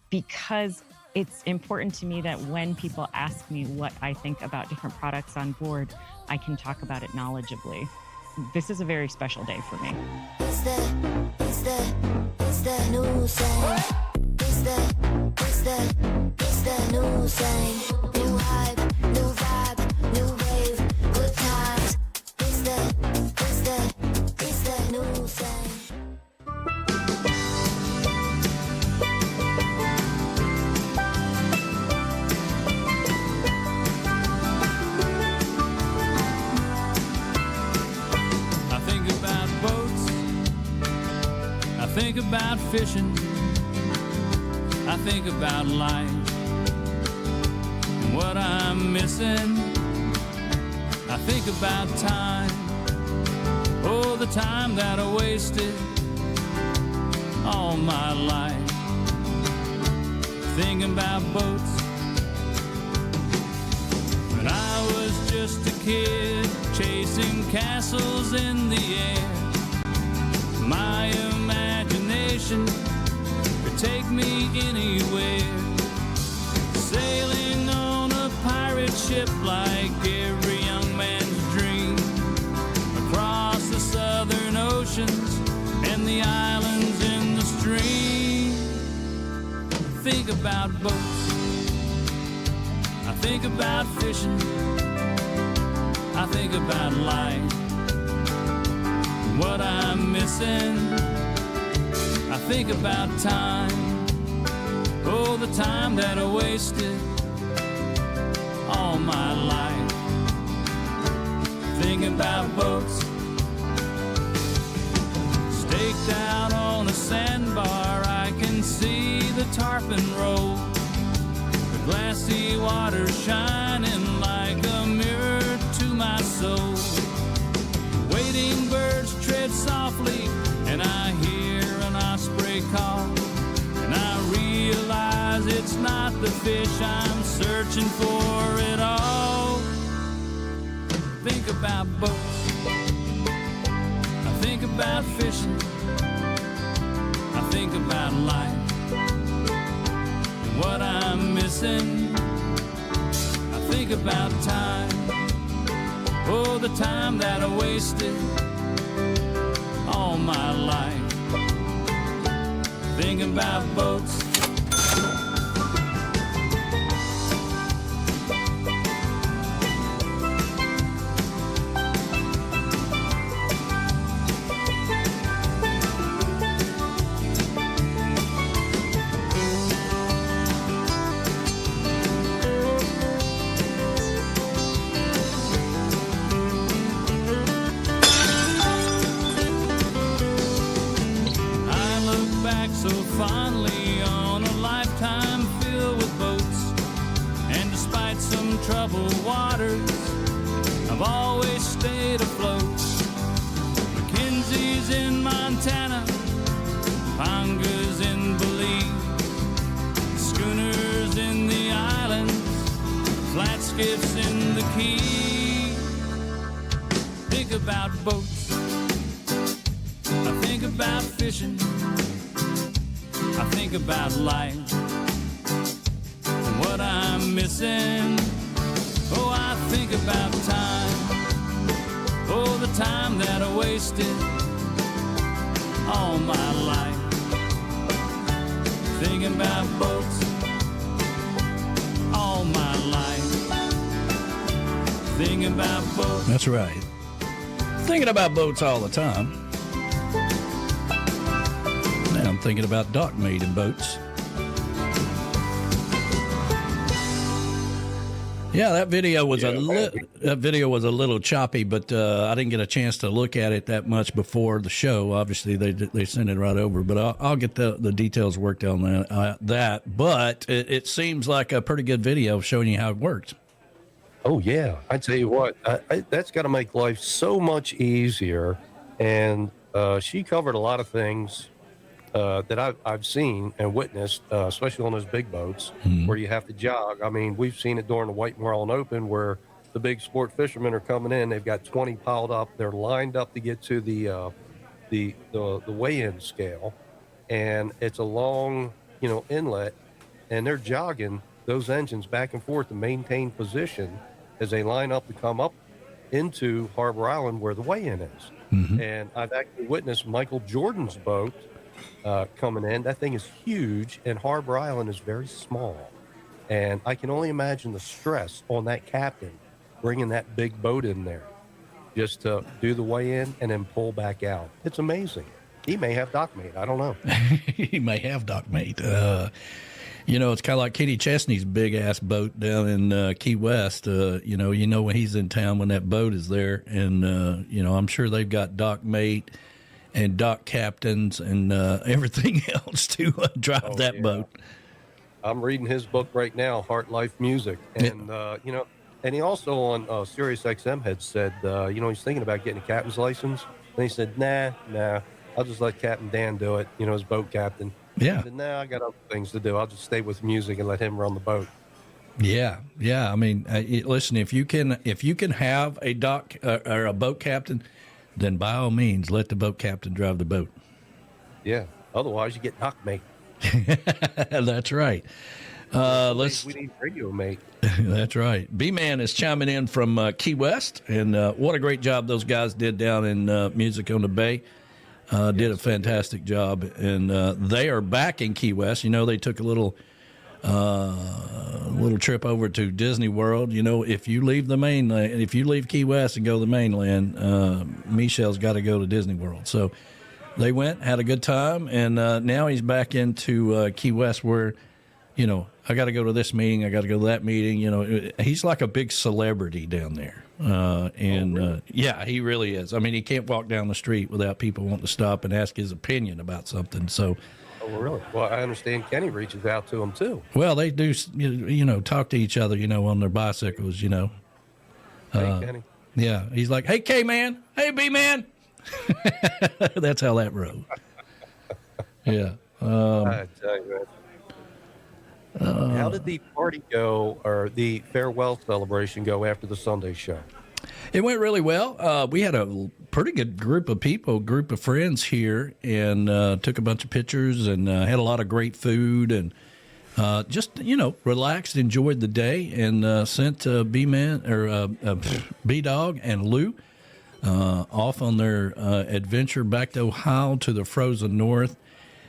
because it's important to me that when people ask me what I think about different products on board, I can talk about it knowledgeably. This is a very special day for me.
It's the new sound. It's the new sound. New hype, new vibe, new wave, good times. It's the new sound.
I think about fishing, I think about life and what I'm missing. I think about time, oh, the time that I wasted all my life. Thinking about boats when I was just a kid, chasing castles in the air. My imagination could take me anywhere, sailing on a pirate ship like every young man's dream, across the southern oceans and the islands in the stream. Think about boats, I think about fishing, I think about life, what I'm missing. I think about time, oh, the time that I wasted all my life. Thinking about boats, staked out on a sandbar, I can see the tarpon roll, the glassy water shining like a mirror to my soul. Waiting birds tread softly, and I hear an osprey call, and I realize it's not the fish I'm searching for at all. Think about boats, I think about fishing, I think about life and what I'm missing. I think about time, oh, the time that I wasted all my life. Thinking about boats, so fondly on a lifetime filled with boats, and despite some troubled waters, I've always stayed afloat. Mackenzie's in Montana, Ponga's in Belize, schooners in the islands, flat skiffs in the Keys. Think about boats, I think about fishing, I think about life and what I'm missing. Oh, I think about time, oh, the time that I wasted all my life. Thinking about boats all my life. Thinking about boats.
That's right. Thinking about boats all the time. I'm thinking about Dockmate and boats. Yeah, that video was a little choppy, but I didn't get a chance to look at it that much before the show. Obviously, they sent it right over, but I'll get the details worked on that. But it seems like a pretty good video showing you how it worked.
Oh yeah, I tell you what, that's got to make life so much easier. And she covered a lot of things that I've seen and witnessed, especially on those big boats where you have to jog. I mean, we've seen it during the White and Marlin Open where the big sport fishermen are coming in. They've got 20 piled up. They're lined up to get to the weigh-in scale, and it's a long, inlet. and they're jogging those engines back and forth to maintain position as they line up to come up into Harbor Island where the weigh-in is. And I've actually witnessed Michael Jordan's boat coming in. That thing is huge, and Harbor Island is very small. And I can only imagine the stress on that captain bringing that big boat in there just to do the weigh-in and then pull back out. It's amazing. He may have Dockmate. I don't know.
He may have Dockmate. You know, it's kind of like Kenny Chesney's big-ass boat down in Key West. You know when he's in town when that boat is there. And, you know, I'm sure they've got Dockmate and dock captains and everything else to drive that boat.
I'm reading his book right now, Heart Life Music. And, you know, and he also on Sirius XM had said, you know, he's thinking about getting a captain's license. And he said, nah, I'll just let Captain Dan do it, you know, his boat captain.
Yeah.
He said, nah, I got other things to do. I'll just stay with music and let him run the boat.
Yeah. I mean, listen, if you can have a dock or a boat captain, then by all means, let the boat captain drive the boat.
Yeah. Otherwise, you get Dockmate.
That's right.
We need radio mate.
That's right. B-Man is chiming in from Key West, and what a great job those guys did down in Music on the Bay. Did a fantastic job, and they are back in Key West. You know, they took a little trip over to Disney World. You know, if you leave the mainland, if you leave Key West and go to the mainland, Michelle's got to go to Disney World. So they went, had a good time, and now he's back into Key West where, you know, I got to go to this meeting, I got to go to that meeting. You know, he's like a big celebrity down there. Yeah, he really is. I mean, he can't walk down the street without people wanting to stop and ask his opinion about something. So,
really? Well, I understand Kenny reaches out to him too.
Well, they do, you know, talk to each other, you know, on their bicycles, you know.
Hey, Kenny.
Yeah, he's like, hey, K-Man, hey, B-Man. That's how that rode. Yeah.
I tell you, man. How did the party go, or the farewell celebration go after the Sunday show?
It went really well. We had a pretty good group of friends here, and took a bunch of pictures and had a lot of great food, and just, you know, relaxed, enjoyed the day, and sent B-Man or B-Dog and Lou off on their adventure back to Ohio to the frozen north.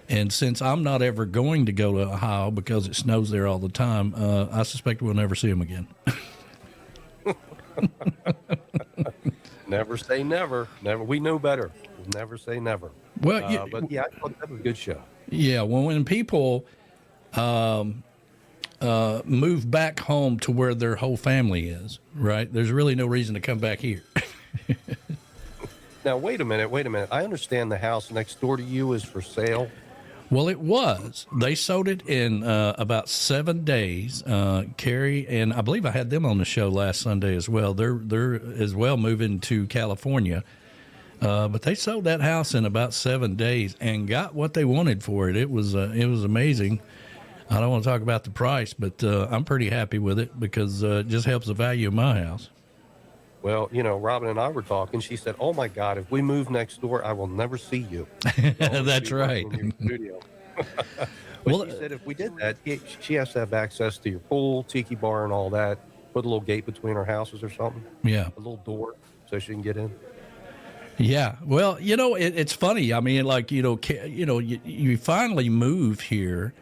And since I'm not ever going to go to Ohio because it snows there all the time, I suspect we'll never see them again.
Never say never. Never. We know better. Never say never.
Well,
but yeah, I thought that was a good show.
Yeah, well, when people move back home to where their whole family is, right, there's really no reason to come back here.
Now, wait a minute. I understand the house next door to you is for sale.
Well, it was. They sold it in about 7 days. Carrie, and I believe I had them on the show last Sunday as well. They're as well moving to California. But they sold that house in about 7 days and got what they wanted for it. It was amazing. I don't want to talk about the price, but I'm pretty happy with it because it just helps the value of my house.
Well, you know, Robin and I were talking. She said, "Oh my God, if we move next door, I will never see you."
That's right.
In your studio. Well, she said if we did that, she has to have access to your pool, tiki bar, and all that. Put a little gate between our houses or something.
Yeah,
a little door so she can get in.
Yeah, well, you know, it's funny. I mean, like you finally move here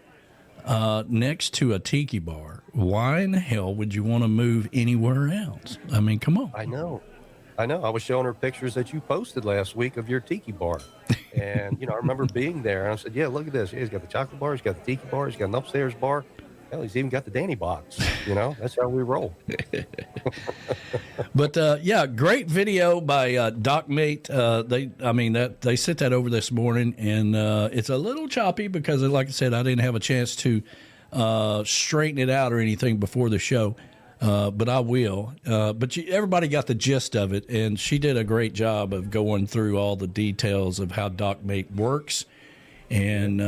next to a tiki bar. Why in the hell would you want to move anywhere else? I mean, come on.
I know. I was showing her pictures that you posted last week of your tiki bar. And, you know, I remember being there, and I said, yeah, look at this. He's got the chocolate bar. He's got the tiki bar. He's got an upstairs bar. Hell, he's even got the Danny box. You know, that's how we roll.
But, yeah, great video by Dockmate. They sent that over this morning, and it's a little choppy because, like I said, I didn't have a chance to straighten it out or anything before the show, but I will. But everybody got the gist of it, and she did a great job of going through all the details of how Dockmate works. And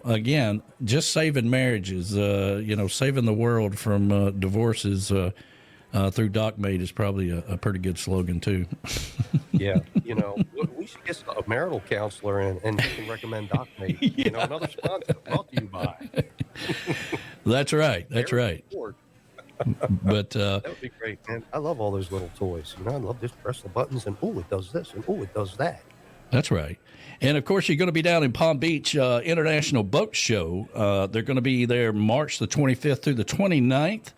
again, just saving marriages, saving the world from divorces. through Dockmate is probably a pretty good slogan too.
Yeah, we should get a marital counselor in, and you can recommend Dockmate.
Yeah.
Another sponsor brought to you by.
That's right. That's right. But
that would be great, man. I love all those little toys. I love just press the buttons and it does this and it does that.
That's right. And of course, you're going to be down in Palm Beach International Boat Show. They're going to be there March the 25th through the 29th.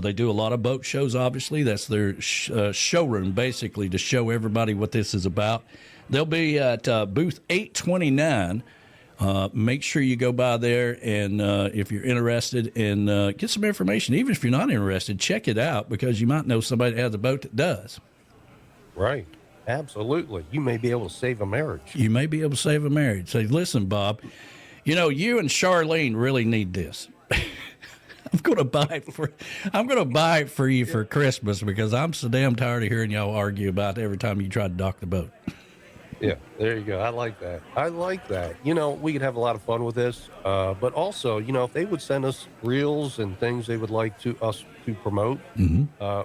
They do a lot of boat shows, obviously. That's their showroom, basically, to show everybody what this is about. They'll be at booth 829. Make sure you go by there, and if you're interested, and get some information. Even if you're not interested, check it out, because you might know somebody that has a boat that does.
Right. Absolutely. You may be able to save a marriage.
You may be able to save a marriage. Say, listen, Bob, you and Charlene really need this. I'm going to buy it for you for Christmas, because I'm so damn tired of hearing y'all argue about it every time you try to dock the boat.
Yeah, there you go. I like that. We could have a lot of fun with this, but also, if they would send us reels and things they would like us to promote,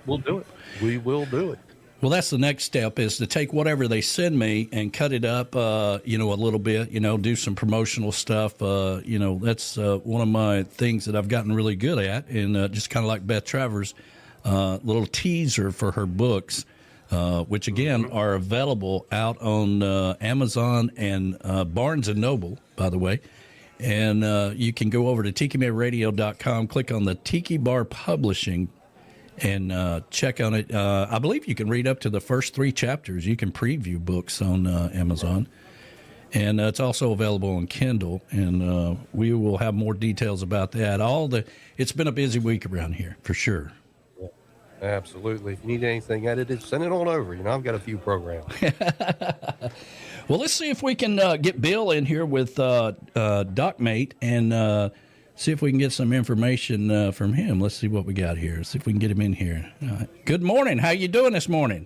we'll do it. We will do it.
Well, that's the next step, is to take whatever they send me and cut it up, a little bit, do some promotional stuff. That's one of my things that I've gotten really good at, and just kind of like Beth Travers' little teaser for her books, which, again, are available out on Amazon and Barnes & Noble, by the way. And you can go over to TikiManRadio.com, click on the Tiki Bar Publishing, and check on it. I believe you can read up to the first 3 chapters. You can preview books on Amazon. And it's also available on Kindle. And we will have more details about that. It's been a busy week around here, for sure.
Yeah, absolutely. If you need anything edited, send it on over. I've got a few programs.
Well, let's see if we can get Bill in here with Dockmate, and see if we can get some information from him. Let's see what we got here. See if we can get him in here. Good morning. How you doing this morning?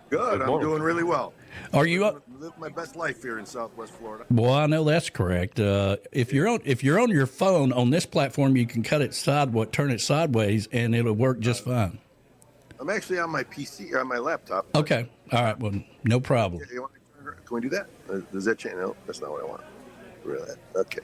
Good. I'm doing really well.
Are you
live my best life here in Southwest Florida?
Well, I know that's correct. If you're on your phone on this platform, you can turn it sideways, and it'll work just fine.
I'm actually on my PC, on my laptop.
Okay. All right. Well, no problem.
Can we do that? Does that change? No, that's not what I want. Really? Okay.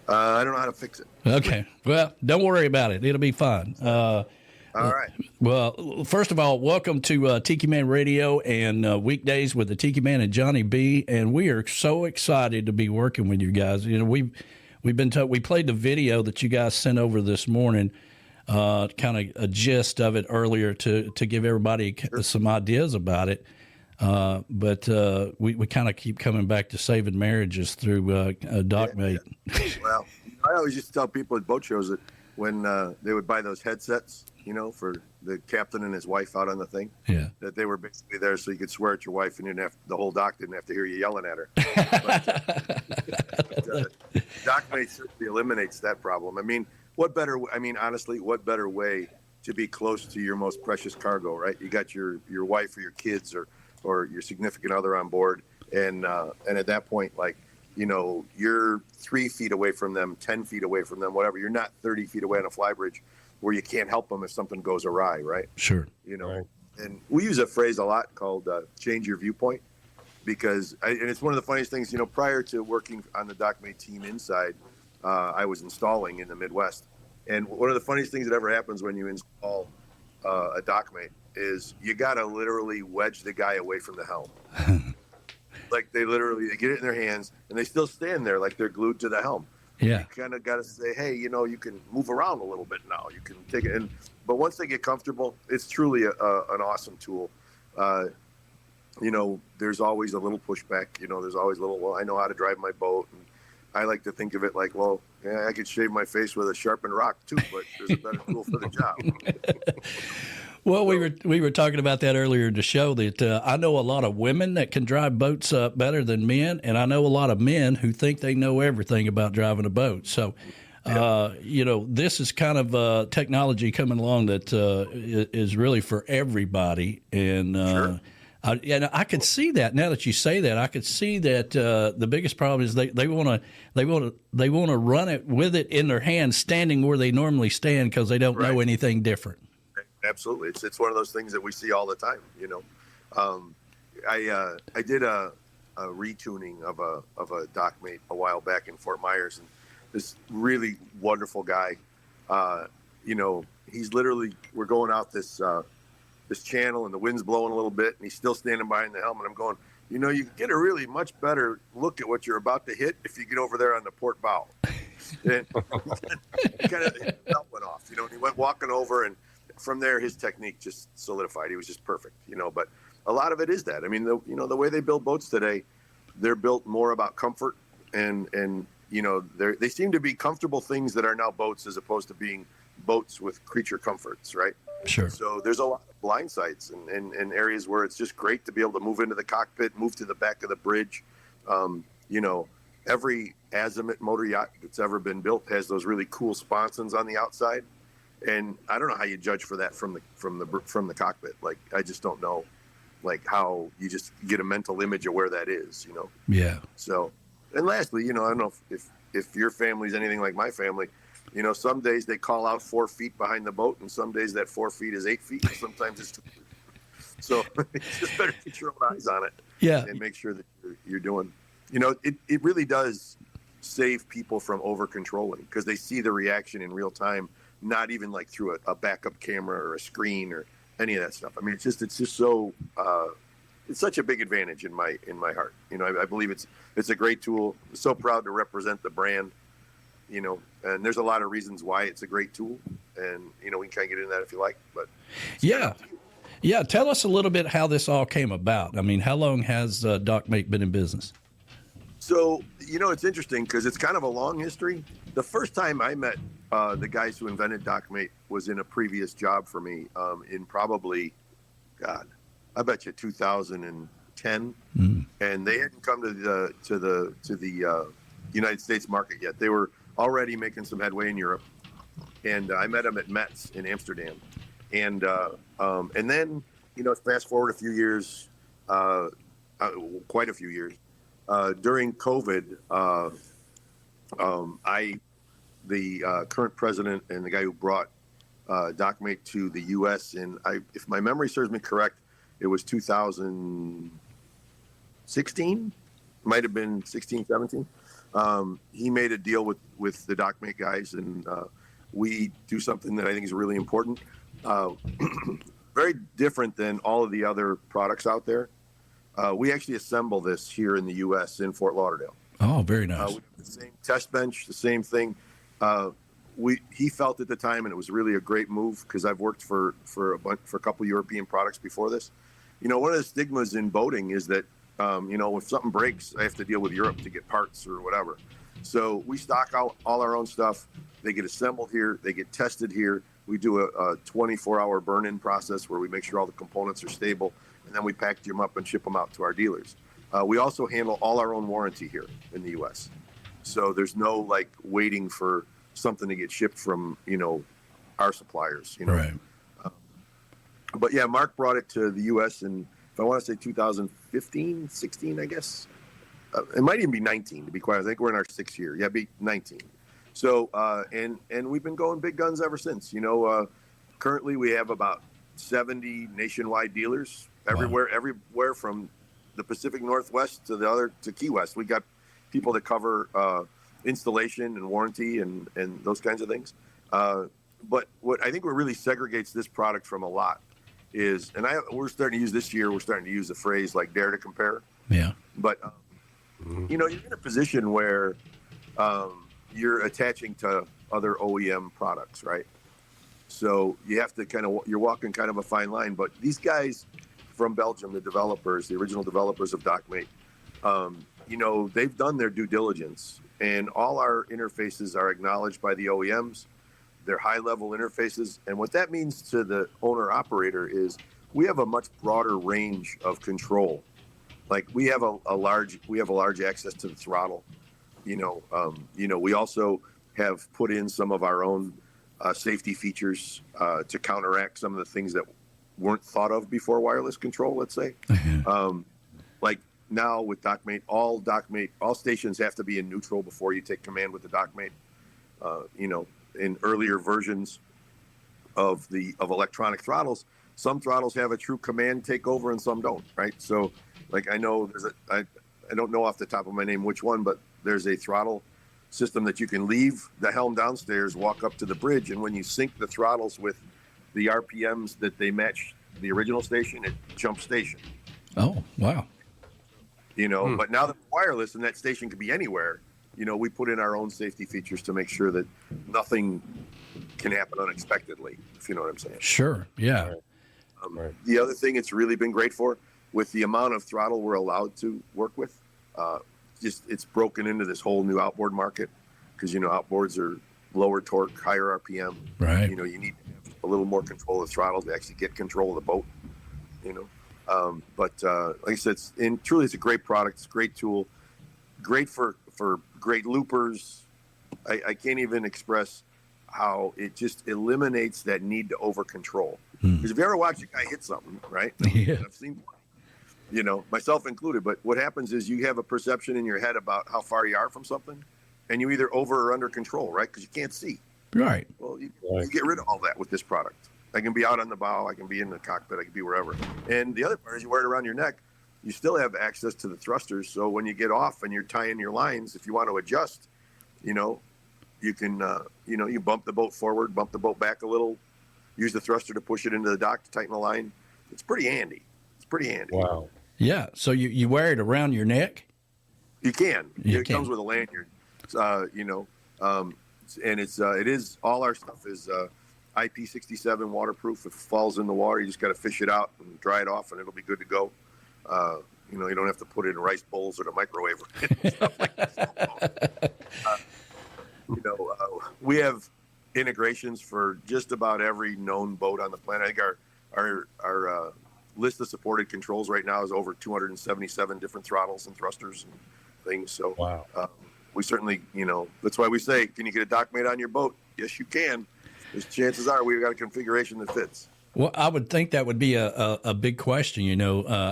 I don't know how to fix it.
Okay. Well, don't worry about it. It'll be fine.
All right.
Well, first of all, welcome to Tiki Man Radio and Weekdays with the Tiki Man and Johnny B. And we are so excited to be working with you guys. We've been we played the video that you guys sent over this morning, kind of a gist of it earlier to give everybody some ideas about it. But we kind of keep coming back to saving marriages through Dockmate.
Yeah. Well, I always used to tell people at boat shows that when they would buy those headsets, for the captain and his wife out on the thing, that they were basically there so you could swear at your wife and the whole dock didn't have to hear you yelling at her. But Dockmate certainly eliminates that problem. Honestly, what better way to be close to your most precious cargo, right? You got your wife or your kids or your significant other on board, and at that point, you're 3 feet away from them, 10 feet away from them, whatever. You're not 30 feet away on a fly bridge where you can't help them if something goes awry, right?
Sure.
Right.
And we use a phrase a lot called change your viewpoint, because and it's one of the funniest things, prior to working on the Dockmate team inside, I was installing in the Midwest. And one of the funniest things that ever happens when you install a Dockmate is you got to literally wedge the guy away from the helm. They get it in their hands and they still stand there like they're glued to the helm.
Yeah.
You kind of got to say, hey, you can move around a little bit now. You can take it in. But once they get comfortable, it's truly an awesome tool. There's always a little pushback. There's always a little, I know how to drive my boat. And I like to think of it like, I could shave my face with a sharpened rock too, but there's a better tool for the job.
Well, we were talking about that earlier to show that I know a lot of women that can drive boats better than men, and I know a lot of men who think they know everything about driving a boat. So, this is kind of technology coming along that is really for everybody, and
Sure.
I could see that now that you say that. I could see that the biggest problem is they want to run it with it in their hands, standing where they normally stand because they don't know anything different.
Absolutely. It's one of those things that we see all the time, you know. I did a retuning of a Dockmate a while back in Fort Myers, and this really wonderful guy, you know, he's literally, we're going out this channel and the wind's blowing a little bit, and he's still standing behind the helmet. I'm going, you know, you get a really much better look at what you're about to hit if you get over there on the port bow. And kind of the belt went off, you know, and he went walking over, and from there his technique just solidified. He was just perfect, you know. But a lot of it is that. I mean, the way they build boats today, they're built more about comfort, and you know, they seem to be comfortable things that are now boats as opposed to being boats with creature comforts, right?
Sure.
So there's a lot of blind sites and areas where it's just great to be able to move into the cockpit, move to the back of the bridge. You know, every azimuth motor yacht that's ever been built has those really cool sponsons on the outside, and I don't know how you judge for that from the cockpit. Like, I just don't know, like, how you just get a mental image of where that is, you know?
Yeah.
So, and lastly, you know, I don't know if your family's anything like my family. You know, some days they call out 4 feet behind the boat, and some days that 4 feet is 8 feet, and sometimes it's 2 feet. So it's just better to get your own eyes on it, and make sure that you're doing. You know, it really does save people from over controlling, because they see the reaction in real time, not even like through a backup camera or a screen or any of that stuff. I mean, it's just so it's such a big advantage in my heart. You know, I believe it's a great tool. I'm so proud to represent the brand. You know, and there's a lot of reasons why it's a great tool, and you know, we can kind of get into that if you like. But
yeah. Tell us a little bit how this all came about. I mean, how long has Dockmate been in business?
So, you know, it's interesting because it's kind of a long history. The first time I met the guys who invented Dockmate was in a previous job for me in probably, God, I bet you 2010, and they hadn't come to the United States market yet. They were already making some headway in Europe, and I met them at Metz in Amsterdam, and then, you know, fast forward a few years, quite a few years, during COVID, the current president and the guy who brought Dockmate to the U.S. and if my memory serves me correct, it was 2016, might have been 16, 17. He made a deal with the Dockmate guys, and we do something that I think is really important. Very different than all of the other products out there. We actually assemble this here in the U.S. in Fort Lauderdale.
Oh, very nice.
We have the same test bench, the same thing. He felt at the time, and it was really a great move, because I've worked for a couple European products before this. You know, one of the stigmas in boating is that you know, if something breaks, I have to deal with Europe to get parts or whatever. So we stock out all our own stuff. They get assembled here. They get tested here. We do a 24-hour burn-in process where we make sure all the components are stable, and then we package them up and ship them out to our dealers. We also handle all our own warranty here in the U.S. So there's no, like, waiting for something to get shipped from, you know, our suppliers, you know.
Right.
But, yeah, Mark brought it to the U.S. in, if I want to say 2015, 16, I guess. It might even be 19, to be quite honest. I think we're in our 6th year. Yeah, be 19. So, and we've been going big guns ever since. You know, currently we have about 70 nationwide dealers everywhere from the Pacific Northwest to Key West. We got people that cover installation and warranty and those kinds of things. But what I think what really segregates this product from a lot is, and we're starting to use this year, we're starting to use the phrase like dare to compare.
Yeah.
But, you know, you're in a position where you're attaching to other OEM products, right? So you have to you're walking kind of a fine line. But these guys from Belgium, the developers, the original developers of Dockmate, you know, they've done their due diligence, and all our interfaces are acknowledged by the OEMs. They're high-level interfaces, and what that means to the owner-operator is we have a much broader range of control. Like, we have a large access to the throttle. You know, we also have put in some of our own safety features to counteract some of the things that weren't thought of before wireless control, let's say. Like now with Dockmate, all stations have to be in neutral before you take command with the Dockmate. You know, in earlier versions, of electronic throttles. Some throttles have a true command takeover and some don't, right? So, like I know I don't know off the top of my name which one, but there's a throttle system that you can leave the helm downstairs, walk up to the bridge, and when you sync the throttles with the RPMs that they match the original station, it jumps station.
Oh, wow.
But now that we're wireless and that station can be anywhere, we put in our own safety features to make sure that nothing can happen unexpectedly, if you know what I'm saying.
Sure, yeah.
The other thing it's really been great for, with the amount of throttle we're allowed to work with, it's broken into this whole new outboard market, because outboards are lower torque, higher RPM.
Right.
You need to have a little more control of the throttle to actually get control of the boat. But like I said, truly it's a great product. It's a great tool, great for great loopers. I can't even express how it just eliminates that need to over control. Because if you ever watch a guy hit something, right?
Yeah.
I've seen, myself included. But what happens is you have a perception in your head about how far you are from something, and you either over or under control, right? Because you can't see.
Right.
Well, you get rid of all that with this product. I can be out on the bow, I can be in the cockpit, I can be wherever. And the other part is you wear it around your neck, you still have access to the thrusters. So when you get off and you're tying your lines, if you want to adjust, you can, you bump the boat forward, bump the boat back a little, use the thruster to push it into the dock to tighten the line. It's pretty handy.
Wow.
Yeah. So you wear it around your neck?
You can.
You
it
can.
comes with a lanyard, and it is all our stuff is IP67 waterproof. If it falls in the water, you just got to fish it out and dry it off, and it'll be good to go. You don't have to put it in rice bowls or the microwave or stuff like that. We have integrations for just about every known boat on the planet. I think our list of supported controls right now is over 277 different throttles and thrusters and things. So
Wow.
We certainly, that's why we say, can you get a Dockmate on your boat? Yes, you can. Because chances are we've got a configuration that fits.
Well, I would think that would be a big question,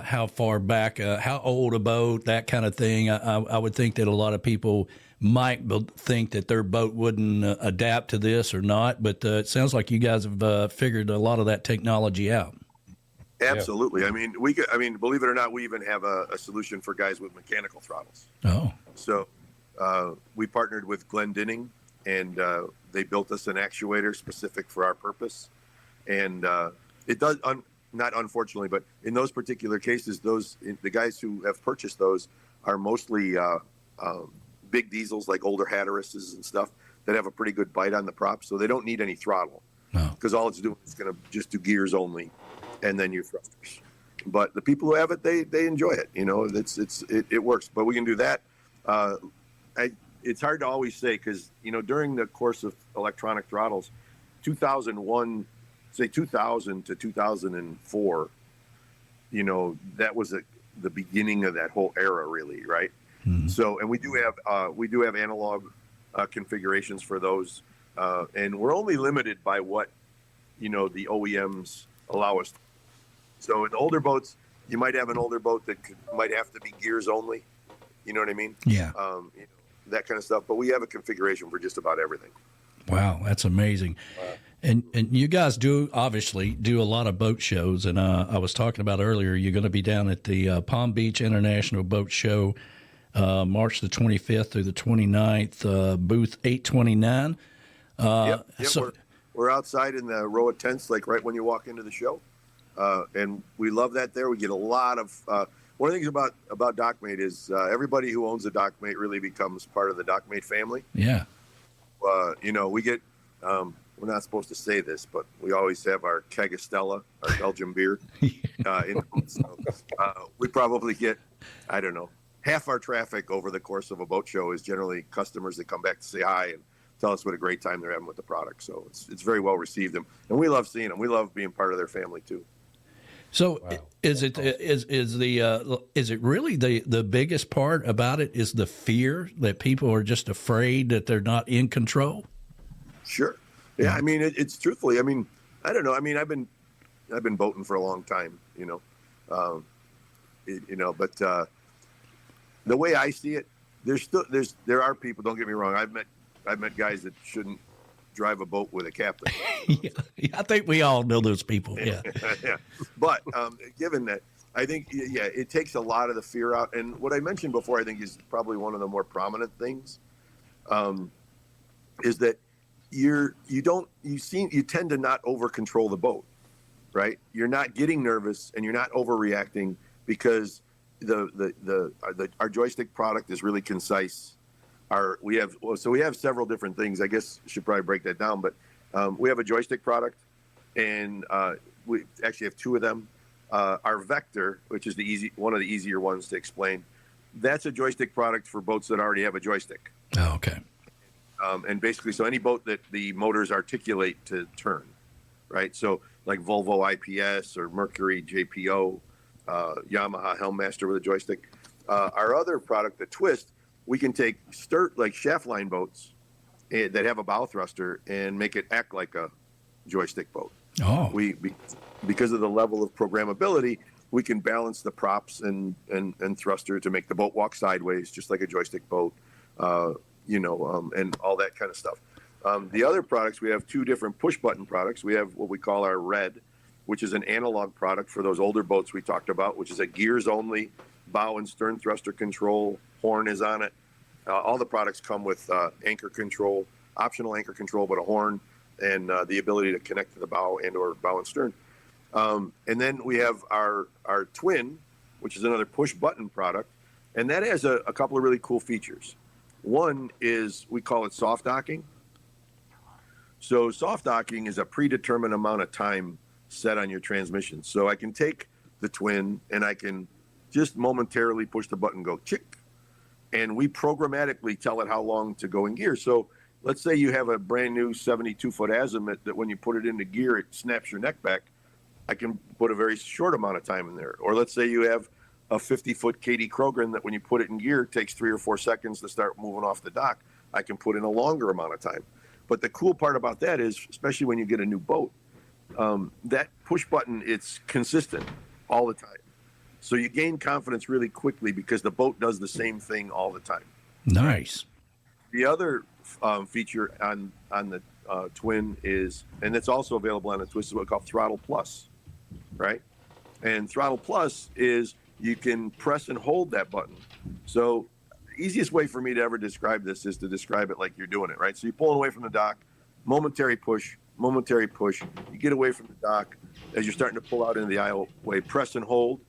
how far back, how old a boat, that kind of thing. I would think that a lot of people might think that their boat wouldn't adapt to this or not, but it sounds like you guys have figured a lot of that technology out.
Absolutely. Yeah. Believe it or not, we even have a solution for guys with mechanical throttles.
Oh.
So we partnered with Glendinning, and they built us an actuator specific for our purpose. And it does, not unfortunately, but in those particular cases, the guys who have purchased those are mostly big diesels like older Hatterases and stuff that have a pretty good bite on the prop, so they don't need any throttle.
No.
Because all it's doing is going to just do gears only, and then your thrusters. But the people who have it, they enjoy it. It works. But we can do that. It's hard to always say because during the course of electronic throttles, 2001, say 2000 to 2004, that was the beginning of that whole era, really, right? Mm-hmm. So, and we do have analog configurations for those, and we're only limited by what the OEMs allow us. So in older boats, you might have an older boat that might have to be gears only. You know what I mean?
Yeah.
That kind of stuff. But we have a configuration for just about everything.
Wow, that's amazing. Wow. And you guys obviously do a lot of boat shows. And I was talking about earlier, you're going to be down at the Palm Beach International Boat Show, March the 25th through the 29th, booth 829.
Yep, we're outside in the row of tents, like right when you walk into the show. And we love that there. We get a lot of one of the things about Dockmate is everybody who owns a Dockmate really becomes part of the Dockmate family.
Yeah.
We get we're not supposed to say this, but we always have our keg of Stella, our Belgian beer. We probably get, I don't know, half our traffic over the course of a boat show is generally customers that come back to say hi and tell us what a great time they're having with the product. So it's very well received, and we love seeing them. We love being part of their family too.
So wow. Is it really the biggest part about it is the fear that people are just afraid that they're not in control? Sure.
Yeah. I mean, it's truthfully, I mean, I don't know. I mean, I've been boating for a long time, but the way I see it, there are people, don't get me wrong. I've met guys that shouldn't drive a boat with a captain.
Yeah, I think we all know those people. Yeah.
Yeah. But given that, I think, it takes a lot of the fear out. And what I mentioned before, I think is probably one of the more prominent things, is that you tend to not over control the boat, right? You're not getting nervous and you're not overreacting because our joystick product is really concise. We have several different things. I guess I should probably break that down, but we have a joystick product, and we actually have two of them. Our Vector, which is one of the easier ones to explain, that's a joystick product for boats that already have a joystick.
Oh, okay.
And basically, so any boat that the motors articulate to turn, right? So like Volvo IPS or Mercury JPO, Yamaha Helmmaster with a joystick. Our other product, the Twist, we can take like shaft line boats that have a bow thruster and make it act like a joystick boat.
Oh.
Because of the level of programmability, we can balance the props and thruster to make the boat walk sideways, just like a joystick boat, and all that kind of stuff. The other products, we have two different push button products. We have what we call our Red, which is an analog product for those older boats we talked about, which is a gears only, bow and stern thruster control, horn is on it. All the products come with anchor control, optional anchor control, but a horn and the ability to connect to the bow or bow and stern. And then we have our Twin, which is another push button product, and that has a couple of really cool features. One is we call it soft docking. So soft docking is a predetermined amount of time set on your transmission. So I can take the Twin and I can just momentarily push the button, go chick, and we programmatically tell it how long to go in gear. So let's say you have a brand new 72-foot azimuth that when you put it into gear, it snaps your neck back. I can put a very short amount of time in there. Or let's say you have a 50-foot Katie Krogren that when you put it in gear, it takes 3 or 4 seconds to start moving off the dock. I can put in a longer amount of time. But the cool part about that is, especially when you get a new boat, that push button, it's consistent all the time. So you gain confidence really quickly because the boat does the same thing all the time.
Nice.
The other feature on the Twin is, and it's also available on the Twist, is what we call Throttle Plus, right? And Throttle Plus is you can press and hold that button. So the easiest way for me to ever describe this is to describe it like you're doing it, right? So you're pulling away from the dock, momentary push, you get away from the dock. As you're starting to pull out into the aisleway, press and hold,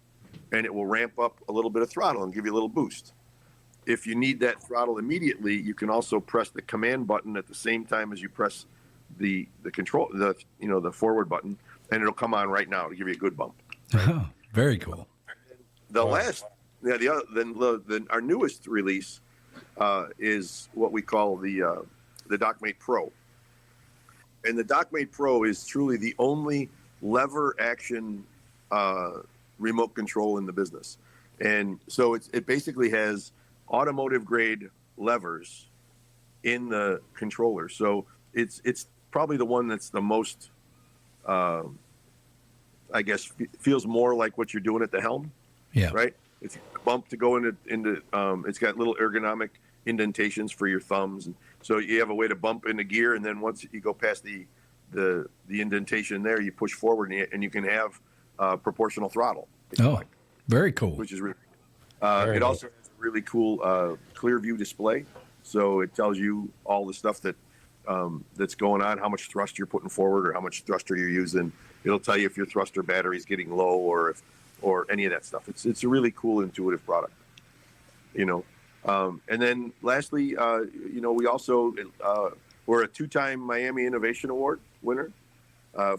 and it will ramp up a little bit of throttle and give you a little boost. If you need that throttle immediately, you can also press the command button at the same time as you press the control, the forward button, and it'll come on right now to give you a good bump.
Oh, very cool.
Our newest release is what we call the Dockmate Pro. And the Dockmate Pro is truly the only lever action remote control in the business. And so it basically has automotive grade levers in the controller. So it's probably the one that's the most, feels more like what you're doing at the helm.
Yeah.
Right. It's a bump to go into it's got little ergonomic indentations for your thumbs. And so you have a way to bump into gear. And then once you go past the indentation there, you push forward and you can have proportional throttle.
Very cool.
Which is really it also has a really cool clear view display. So it tells you all the stuff that's going on, how much thrust you're putting forward or how much thruster you're using. It'll tell you if your thruster battery is getting low or any of that stuff. It's a really cool, intuitive product, And then lastly, we also we're a 2-time Miami Innovation Award winner.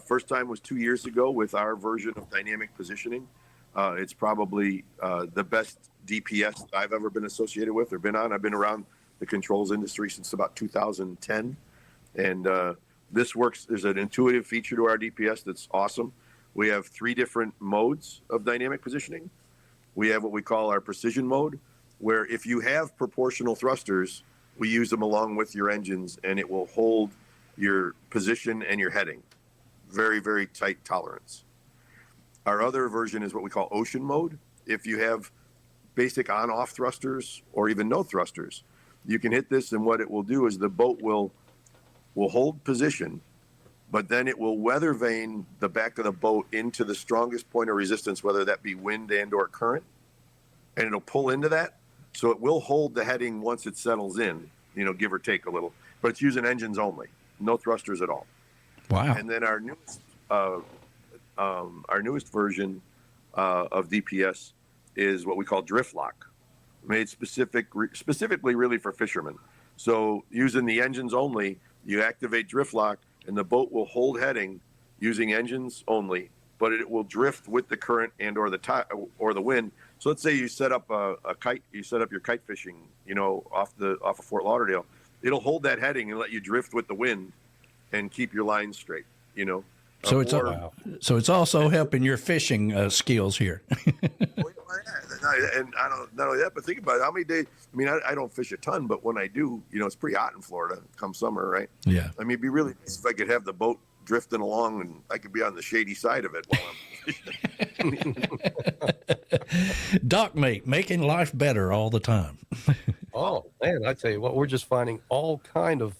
First time was 2 years ago with our version of dynamic positioning. It's probably the best DPS I've ever been associated with or been on. I've been around the controls industry since about 2010. And this works. There's an intuitive feature to our DPS that's awesome. We have 3 different modes of dynamic positioning. We have what we call our precision mode, where if you have proportional thrusters, we use them along with your engines, and it will hold your position and your heading. Very, very tight tolerance. Our other version is what we call ocean mode. If you have basic on-off thrusters or even no thrusters, you can hit this, and what it will do is the boat will will hold position, but then it will weather vane the back of the boat into the strongest point of resistance, whether that be wind and or current, and it'll pull into that. So it will hold the heading once it settles in, give or take a little, but it's using engines only, no thrusters at all.
Wow.
And then our newest version of DPS is what we call drift lock, made specifically really for fishermen. So using the engines only, you activate drift lock, and the boat will hold heading using engines only, but it will drift with the current and or the tide or the wind. So let's say you set up a kite, you set up your kite fishing, off of Fort Lauderdale. It'll hold that heading and let you drift with the wind and keep your lines straight.
So it's also helping your fishing skills here.
And I don't not only that, but think about it. How many days? I mean, I don't fish a ton, but when I do, it's pretty hot in Florida come summer, right?
Yeah.
I mean, it'd be really nice if I could have the boat drifting along and I could be on the shady side of it while I'm fishing.
Dockmate, making life better all the time.
Oh, man, I tell you what, we're just finding all kind of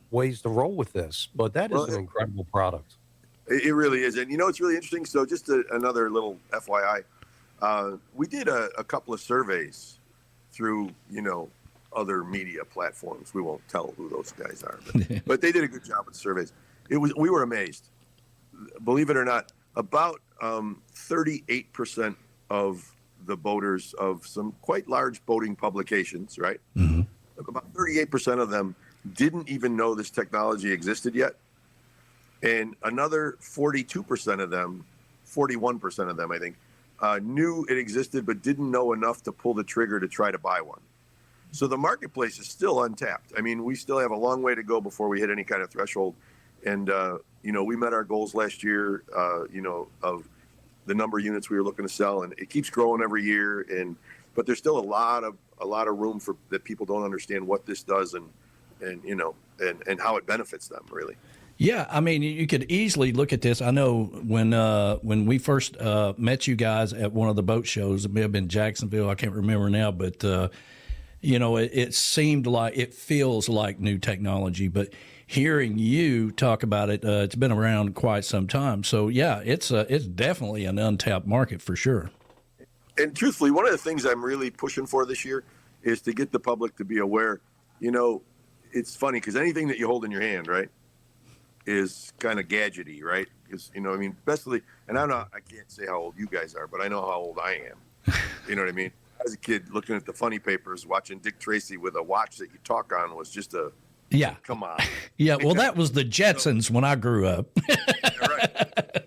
ways to roll with this. But that is an incredible product.
It really is. And, it's really interesting. So just another little FYI. We did a couple of surveys through, other media platforms. We won't tell who those guys are, but they did a good job with surveys. We were amazed. Believe it or not, about 38% of the boaters of some quite large boating publications, right? Mm-hmm. About 38% of them didn't even know this technology existed yet. And another 42% of them, 41% of them, I think, knew it existed but didn't know enough to pull the trigger to try to buy one. So the marketplace is still untapped. I mean, we still have a long way to go before we hit any kind of threshold. And, we met our goals last year, of the number of units we were looking to sell, and it keeps growing every year. But there's still a lot of room for that people don't understand what this does and how it benefits them, really.
Yeah, I mean, you could easily look at this. I know when we first met you guys at one of the boat shows, it may have been Jacksonville, I can't remember now, but it seemed like, it feels like new technology. But hearing you talk about it, it's been around quite some time. So yeah, it's definitely an untapped market for sure.
And truthfully, one of the things I'm really pushing for this year is to get the public to be aware. It's funny because anything that you hold in your hand, right, is kind of gadgety, right? Because, especially, and I can't say how old you guys are, but I know how old I am. You know what I mean? As a kid, looking at the funny papers, watching Dick Tracy with a watch that you talk on was just come on.
Yeah, well, that was the Jetsons when I grew up.
Right.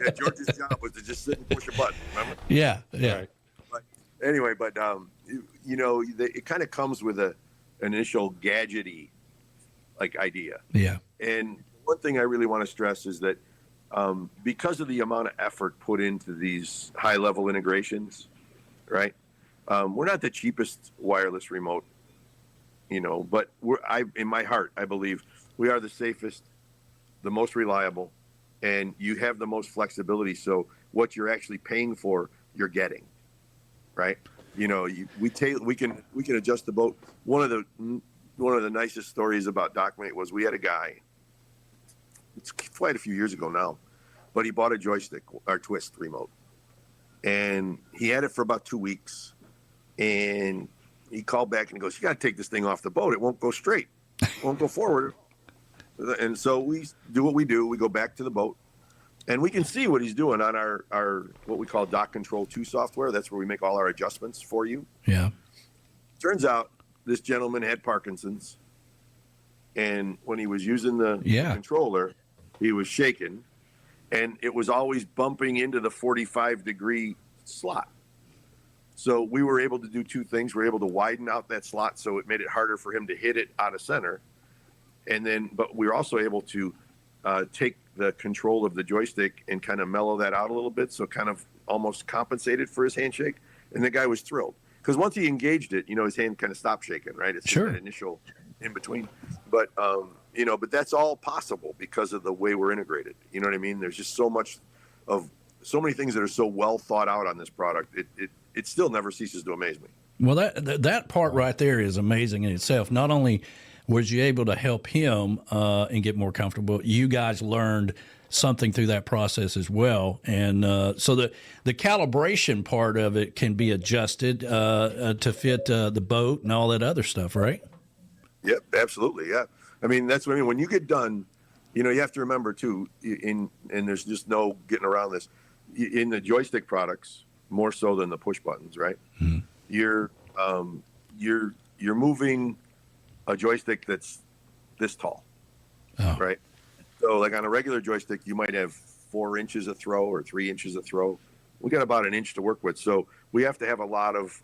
Yeah, George's job was to just sit and push a button, remember?
Yeah.
Right. But anyway, it kind of comes with an initial gadgety idea.
Yeah.
And one thing I really want to stress is that because of the amount of effort put into these high-level integrations, right? We're not the cheapest wireless remote, but in my heart, I believe we are the safest, the most reliable, and you have the most flexibility. So what you're actually paying for, you're getting, right? We can adjust the boat. One of the nicest stories about Dockmate was we had a guy. It's quite a few years ago now, but he bought a joystick, our Twist remote, and he had it for about 2 weeks, and he called back and he goes, "You got to take this thing off the boat. It won't go straight. It won't go forward." And so we do what we do. We go back to the boat, and we can see what he's doing on our what we call Dock Control 2 software. That's where we make all our adjustments for you.
Yeah.
Turns out this gentleman had Parkinson's, and when he was using the controller, he was shaking, and it was always bumping into the 45-degree slot. So we were able to do two things. We were able to widen out that slot so it made it harder for him to hit it out of center. But we were also able to take the control of the joystick and kind of mellow that out a little bit, so kind of almost compensated for his handshake. And the guy was thrilled. Because once he engaged it, his hand kind of stopped shaking, right? It's
sure.
That initial in between. But, but that's all possible because of the way we're integrated. You know what I mean? There's just so many things that are so well thought out on this product. It still never ceases to amaze me.
Well, that part right there is amazing in itself. Not only Was you able to help him and get more comfortable? You guys learned something through that process as well, and so the calibration part of it can be adjusted to fit the boat and all that other stuff, right?
Yep, absolutely. Yeah, I mean that's what I mean. When you get done, you have to remember too. And there's just no getting around this. In the joystick products, more so than the push buttons, right? Mm-hmm. You're moving a joystick that's this tall, right? So like on a regular joystick, you might have 4 inches of throw or 3 inches of throw. We got about an inch to work with, so we have to have a lot of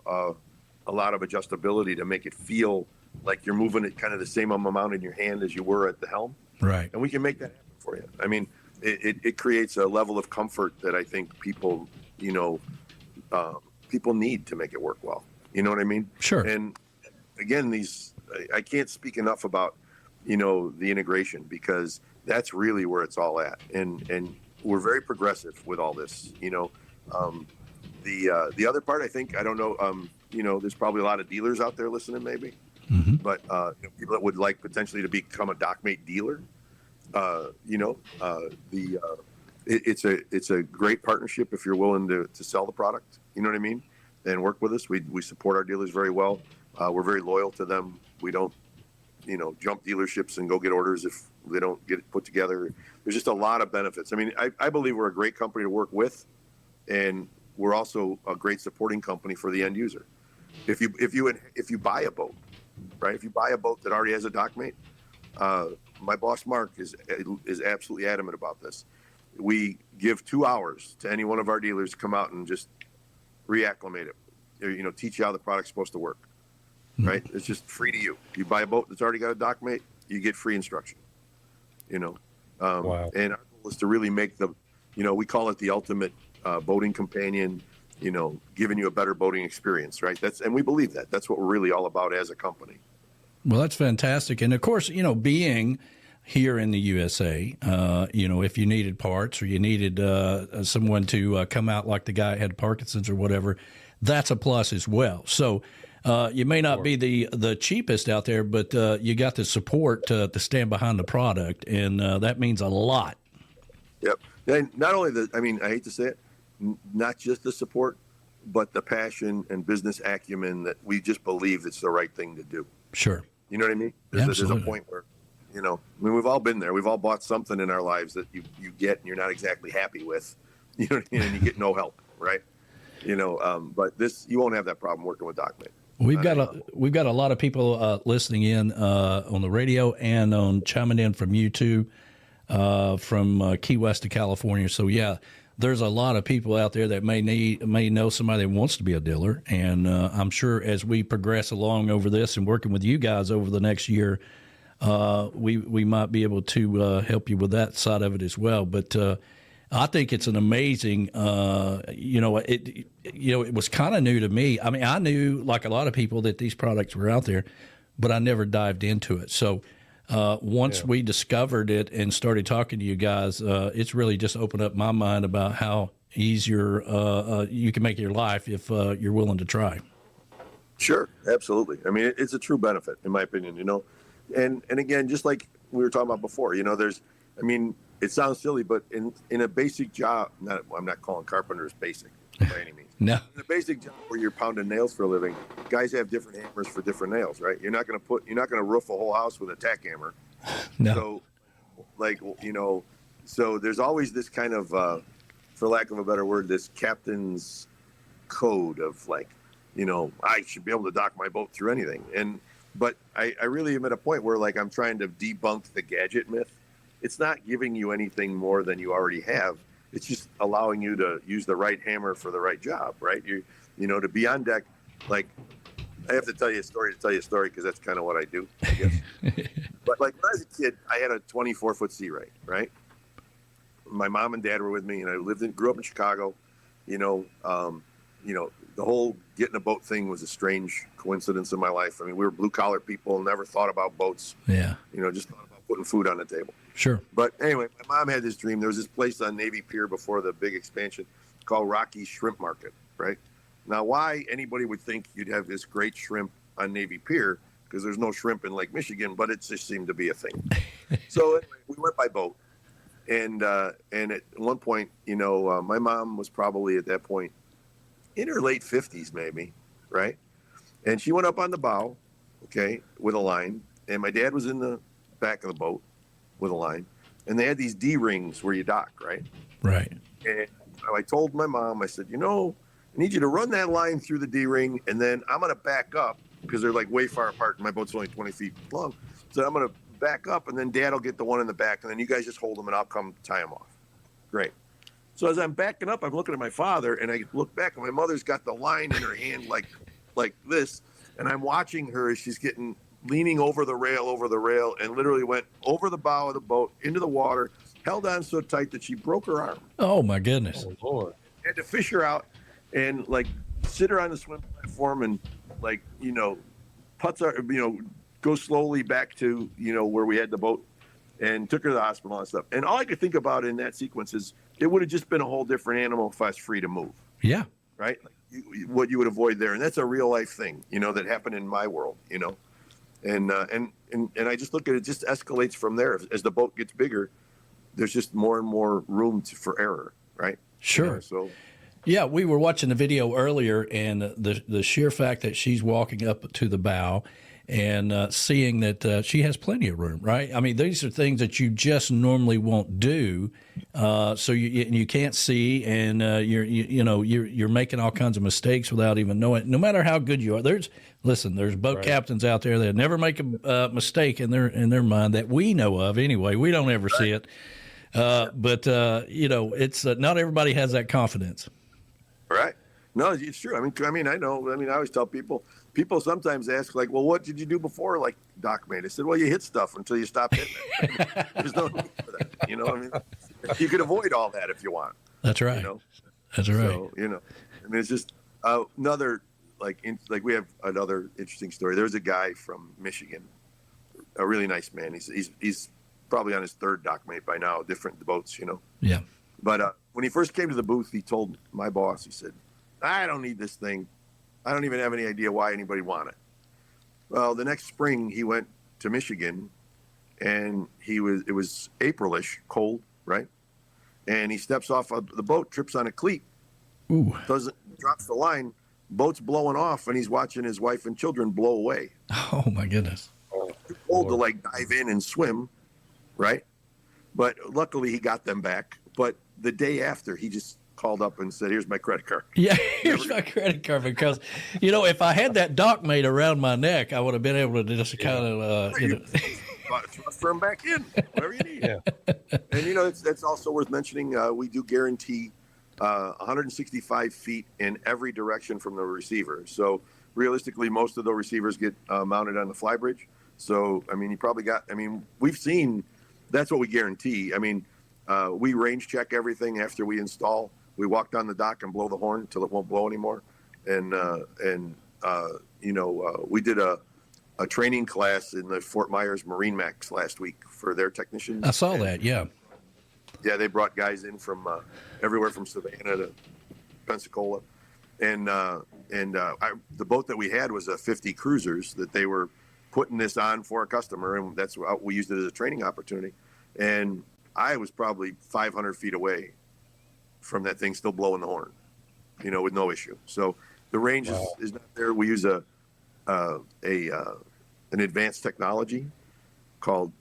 adjustability to make it feel like you're moving it kind of the same amount in your hand as you were at the helm,
right?
And we can make that happen for you. I mean, it creates a level of comfort that I think people people need to make it work well. You know what I mean?
Sure.
And again, I can't speak enough about, the integration, because that's really where it's all at. And we're very progressive with all this, The other part, I think, I don't know, there's probably a lot of dealers out there listening maybe, mm-hmm. but people that would like potentially to become a Dockmate dealer, it's a great partnership if you're willing to sell the product, you know what I mean? And work with us. We support our dealers very well. We're very loyal to them. We don't, jump dealerships and go get orders if they don't get it put together. There's just a lot of benefits. I mean, I believe we're a great company to work with, and we're also a great supporting company for the end user. If you buy a boat, right? If you buy a boat that already has a Dockmate, my boss Mark is absolutely adamant about this. We give 2 hours to any one of our dealers to come out and just reacclimate it, teach you how the product's supposed to work, right? It's just free to you. You buy a boat that's already got a Dockmate, you get free instruction,
Wow.
And our goal is to really make we call it the ultimate boating companion, giving you a better boating experience, right? And we believe that. That's what we're really all about as a company.
Well, that's fantastic. And of course, being here in the USA, if you needed parts or you needed someone to come out like the guy had Parkinson's or whatever, that's a plus as well. So you may not be the cheapest out there, but you got the support to stand behind the product, and that means a lot.
Yep. And not only I hate to say it, not just the support, but the passion and business acumen that we just believe it's the right thing to do. Sure. You know what I mean? There's a point where, we've all been there. We've all bought something in our lives that you get and you're not exactly happy with, and you get no help, right? But this, you won't have that problem working with Dockmate.
We've got a lot of people listening in on the radio and on chiming in from YouTube from Key West to California. So yeah, there's a lot of people out there that may know somebody that wants to be a dealer, and I'm sure as we progress along over this and working with you guys over the next year, we might be able to help you with that side of it as well. But I think it's an amazing, it was kind of new to me. I mean, I knew, like a lot of people, that these products were out there, but I never dived into it. So once we discovered it and started talking to you guys, it's really just opened up my mind about how easier you can make your life if you're willing to try.
Sure, absolutely. I mean, it's a true benefit, in my opinion, And again, just like we were talking about before, it sounds silly, but in a basic job, I'm not calling carpenters basic by any means.
No.
In a basic job where you're pounding nails for a living, guys have different hammers for different nails, right? You're not going to roof a whole house with a tack hammer.
No.
So, so there's always this kind of, for lack of a better word, this captain's code of I should be able to dock my boat through anything. But I really am at a point where I'm trying to debunk the gadget myth. It's not giving you anything more than you already have. It's just allowing you to use the right hammer for the right job, right? To be on deck. I have to tell you a story because that's kind of what I do, I guess. But when I was a kid, I had a 24-foot Sea Ray, right? My mom and dad were with me, and I grew up in Chicago. The whole getting a boat thing was a strange coincidence in my life. I mean, we were blue-collar people, never thought about boats.
Yeah.
Just thought about putting food on the table.
Sure.
But anyway, my mom had this dream. There was this place on Navy Pier before the big expansion called Rocky's Shrimp Market, right? Now, why anybody would think you'd have this great shrimp on Navy Pier, because there's no shrimp in Lake Michigan, but it just seemed to be a thing. So anyway, we went by boat. And at one point, my mom was probably at that point in her late 50s, maybe, right? And she went up on the bow, okay, with a line. And my dad was in the back of the boat with a line. And they had these D rings where you dock, right?
Right.
And I told my mom, I said, I need you to run that line through the D ring, and then I'm going to back up because they're like way far apart. And my boat's only 20 feet long. So I'm going to back up, and then Dad will get the one in the back, and then you guys just hold them, and I'll come tie them off. Great. So as I'm backing up, I'm looking at my father, and I look back, and my mother's got the line in her hand like this, and I'm watching her as she's leaning over the rail, and literally went over the bow of the boat into the water, held on so tight that she broke her arm.
Oh, my goodness.
Oh, Lord.
Had to fish her out and, sit her on the swim platform and, putts her, go slowly back to, where we had the boat, and took her to the hospital and all that stuff. And all I could think about in that sequence is it would have just been a whole different animal if I was free to move.
Yeah.
Right? What you would avoid there. And that's a real life thing, that happened in my world, And I just look at it, just escalates from there. As the boat gets bigger, there's just more and more room for error, right?
Sure.
So.
Yeah, we were watching the video earlier, and the sheer fact that she's walking up to the bow and seeing that she has plenty of room, right? I mean, these are things that you just normally won't do, so you can't see, and you're making all kinds of mistakes without even knowing. No matter how good you are, there's boat captains out there that never make a mistake in their mind that we know of. Anyway, we don't ever see it, but it's not everybody has that confidence.
Right. No, it's true. I know. I always tell people sometimes ask, well, what did you do before, Dockmate? I said, well, you hit stuff until you stop hitting it. There's no need for that. You could avoid all that if you want.
That's right. That's right.
So, it's just another, we have another interesting story. There's a guy from Michigan, a really nice man. He's probably on his third Dockmate by now, different boats,
Yeah.
But when he first came to the booth, he told my boss, he said, I don't need this thing. I don't even have any idea why anybody want it. Well, the next spring he went to Michigan, and it was April-ish, cold, right? And he steps off of the boat, trips on a cleat, drops the line, boat's blowing off, and he's watching his wife and children blow away.
Oh my goodness.
Too cold to dive in and swim, right? But luckily he got them back. But the day after, he just called up and said, here's my credit card.
Yeah, here's my credit card, because, if I had that Dockmate around my neck, I would have been able to just kind of,
transfer them back in, whatever you need. Yeah. And, that's also worth mentioning. We do guarantee 165 feet in every direction from the receiver. So realistically, most of the receivers get mounted on the fly bridge. So, you probably we've seen, that's what we guarantee. We range check everything after we install. We walk down the dock and blow the horn until it won't blow anymore. And we did a training class in the Fort Myers Marine Max last week for their technicians.
I saw that, yeah.
Yeah, they brought guys in from everywhere from Savannah to Pensacola. And the boat that we had was a 50 cruisers that they were putting this on for a customer, and that's what we used it as a training opportunity. And I was probably 500 feet away from that thing still blowing the horn, with no issue. So the range is not there. We use an advanced technology called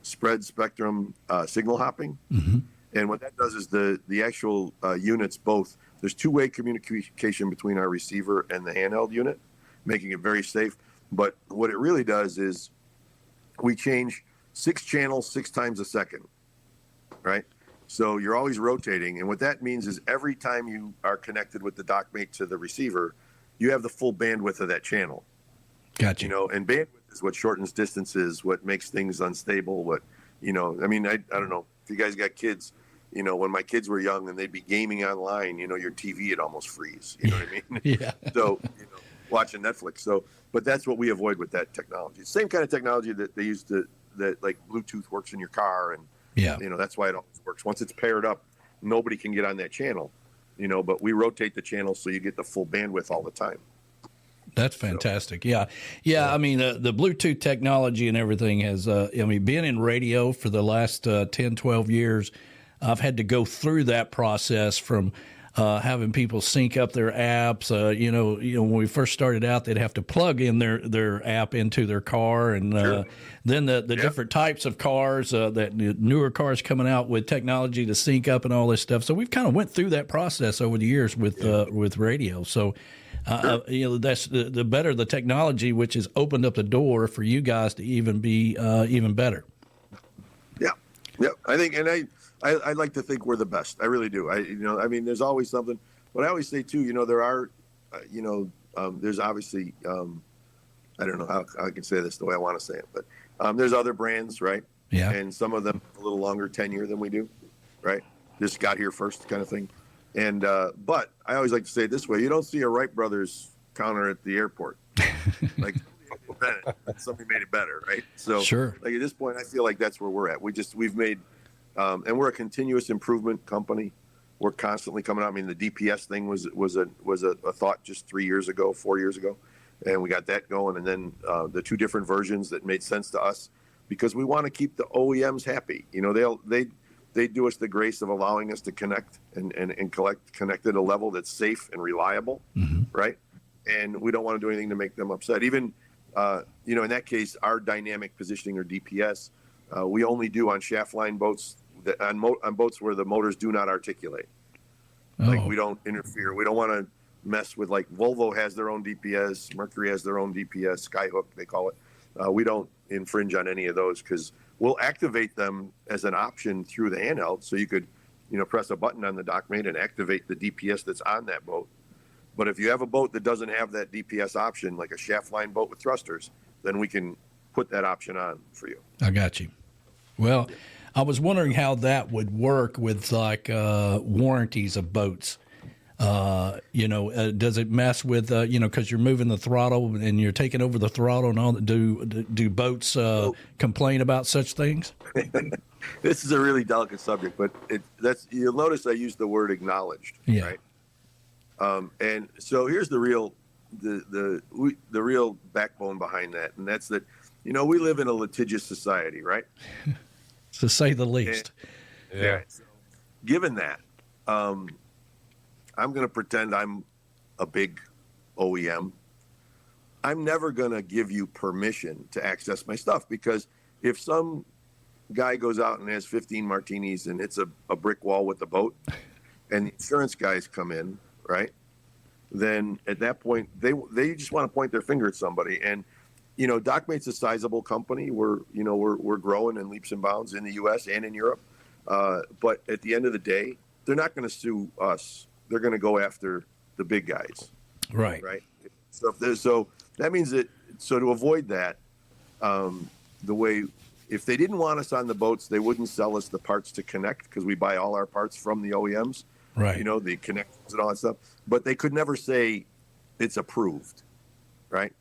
spread spectrum signal hopping. Mm-hmm. And what that does is the actual units both, there's two-way communication between our receiver and the handheld unit, making it very safe. But what it really does is we change 6 channels 6 times a second, right? So you're always rotating. And what that means is every time you are connected with the Dockmate to the receiver, you have the full bandwidth of that channel.
Gotcha.
And bandwidth is what shortens distances, what makes things unstable, I don't know if you guys got kids, when my kids were young and they'd be gaming online, your TV would almost freeze. You know what I mean?
Yeah.
So, watching Netflix. So, but that's what we avoid with that technology. Same kind of technology that they use that like Bluetooth works in your car. And, that's why it always works. Once it's paired up, nobody can get on that channel, but we rotate the channel so you get the full bandwidth all the time.
That's fantastic. Yeah. I mean, the Bluetooth technology and everything has, being in radio for the last 10, 12 years, I've had to go through that process from having people sync up their apps. When we first started out, they'd have to plug in their app into their car. And then the different types of cars, that newer cars coming out with technology to sync up and all this stuff. So we've kind of went through that process over the years with radio. So, that's the better the technology, which has opened up the door for you guys to even be even better.
Yeah. I think, and I like to think we're the best. I really do. There's always something, but I always say too, there are, there's obviously, I don't know how I can say this the way I want to say it, but there's other brands, right?
Yeah.
And some of them a little longer tenure than we do, right? Just got here first kind of thing. And but I always like to say it this way: you don't see a Wright Brothers counter at the airport. Like somebody made it better, right? So,
sure. Like
at this point, I feel like that's where we're at. We've made, and we're a continuous improvement company. We're constantly coming out. I mean, the DPS thing was a thought just 4 years ago, and we got that going. And then the two different versions that made sense to us, because we want to keep the OEMs happy. They do us the grace of allowing us to connect and connect at a level that's safe and reliable, right? And we don't want to do anything to make them upset. Even, in that case, our dynamic positioning, or DPS, we only do on shaft line boats, on boats where the motors do not articulate. Like, we don't interfere. We don't want to mess with, like, Volvo has their own DPS, Mercury has their own DPS, Skyhook, they call it. We don't infringe on any of those, because we'll activate them as an option through the handheld. So you could, press a button on the Dockmate and activate the DPS that's on that boat. But if you have a boat that doesn't have that DPS option, like a shaft line boat with thrusters, then we can put that option on for you.
I got you. Well, I was wondering how that would work with, like, warranties of boats. Does it mess with, because you're moving the throttle and you're taking over the throttle and all that? Do boats complain about such things?
This is a really delicate subject, but you'll notice I use the word acknowledged, right? And so here's the real backbone behind that, and that's that, we live in a litigious society, right?
To say the least.
And, so, given that, I'm going to pretend I'm a big OEM. I'm never going to give you permission to access my stuff, because if some guy goes out and has 15 martinis and hits a brick wall with the boat, and the insurance guys come in, right, then at that point they just want to point their finger at somebody. And Dockmate's a sizable company. We're growing in leaps and bounds in the U.S. and in Europe. But at the end of the day, they're not going to sue us. They're going to go after the big guys.
Right.
Right. So that means that, so to avoid that, if they didn't want us on the boats, they wouldn't sell us the parts to connect, because we buy all our parts from the OEMs.
Right.
The connectors and all that stuff. But they could never say it's approved. Right.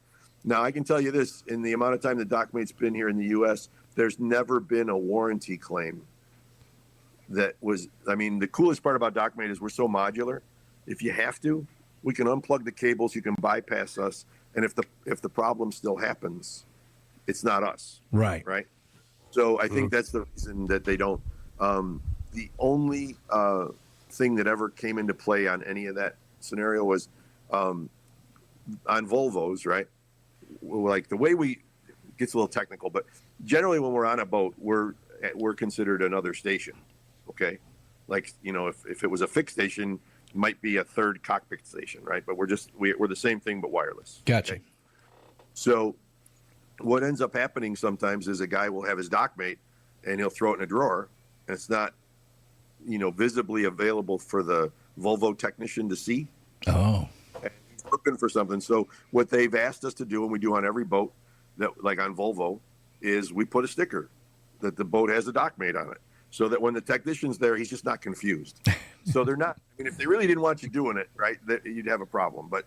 Now, I can tell you this: in the amount of time that Dockmate's been here in the U.S., there's never been a warranty claim that was, the coolest part about Dockmate is we're so modular. If you have to, we can unplug the cables, you can bypass us, and if the problem still happens, it's not us.
Right.
Right. So I think that's the reason that they don't. The only thing that ever came into play on any of that scenario was on Volvos, right? Like, the way it gets a little technical, but generally when we're on a boat, we're considered another station. Okay. Like, if it was a fixed station, it might be a third cockpit station, right? But we're the same thing, but wireless.
Gotcha.
Okay? So what ends up happening sometimes is a guy will have his Dockmate and he'll throw it in a drawer, and it's not, visibly available for the Volvo technician to see.
Oh.
And he's looking for something. So what they've asked us to do, and we do on every boat, that, like on Volvo, is we put a sticker that the boat has a Dockmate on it, so that when the technician's there, he's just not confused. So they're not. If they really didn't want you doing it, right, you'd have a problem. But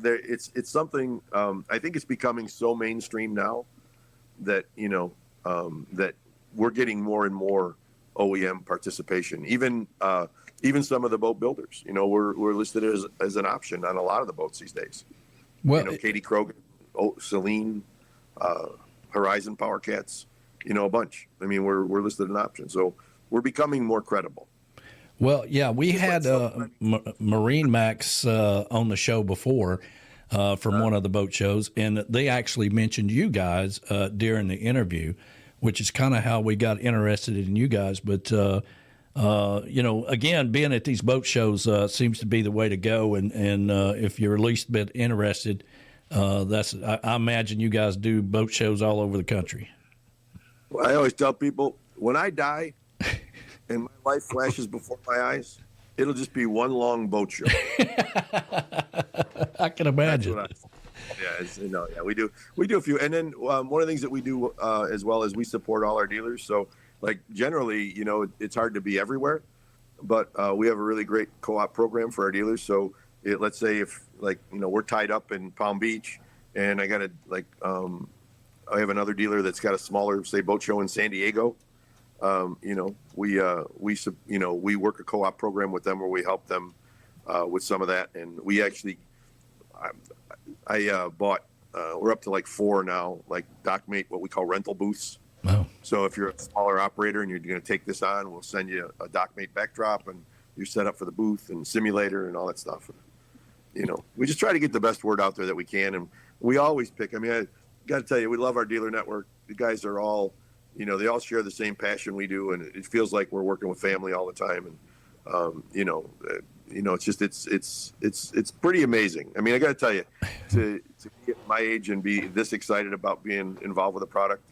it's something. I think it's becoming so mainstream now that that we're getting more and more OEM participation. Even some of the boat builders, we're listed as an option on a lot of the boats these days.
Well,
Katie Krogan, Celine, Horizon Power Cats, a bunch. I mean, we're listed an option, so we're becoming more credible.
Well, yeah, we had Marine Max on the show before from one of the boat shows, and they actually mentioned you guys during the interview, which is kind of how we got interested in you guys. But, again, being at these boat shows seems to be the way to go, and if you're at least a bit interested, I imagine you guys do boat shows all over the country.
Well, I always tell people, when I die and my life flashes before my eyes, it'll just be one long boat show.
I can imagine.
We do a few. And then one of the things that we do as well is we support all our dealers. So, like, generally, it's hard to be everywhere, but we have a really great co-op program for our dealers. So let's say if, we're tied up in Palm Beach and I got I have another dealer that's got a smaller, say, boat show in San Diego. We work a co-op program with them where we help them with some of that. And we actually, I bought, we're up to 4 now, Dockmate, what we call rental booths.
Wow.
So if you're a smaller operator and you're going to take this on, we'll send you a Dockmate backdrop and you're set up for the booth and simulator and all that stuff. We just try to get the best word out there that we can. And we always pick, I got to tell you, we love our dealer network. The guys are all, they all share the same passion we do. And it feels like we're working with family all the time. And, it's just, it's pretty amazing. I got to tell you, to get my age and be this excited about being involved with a product,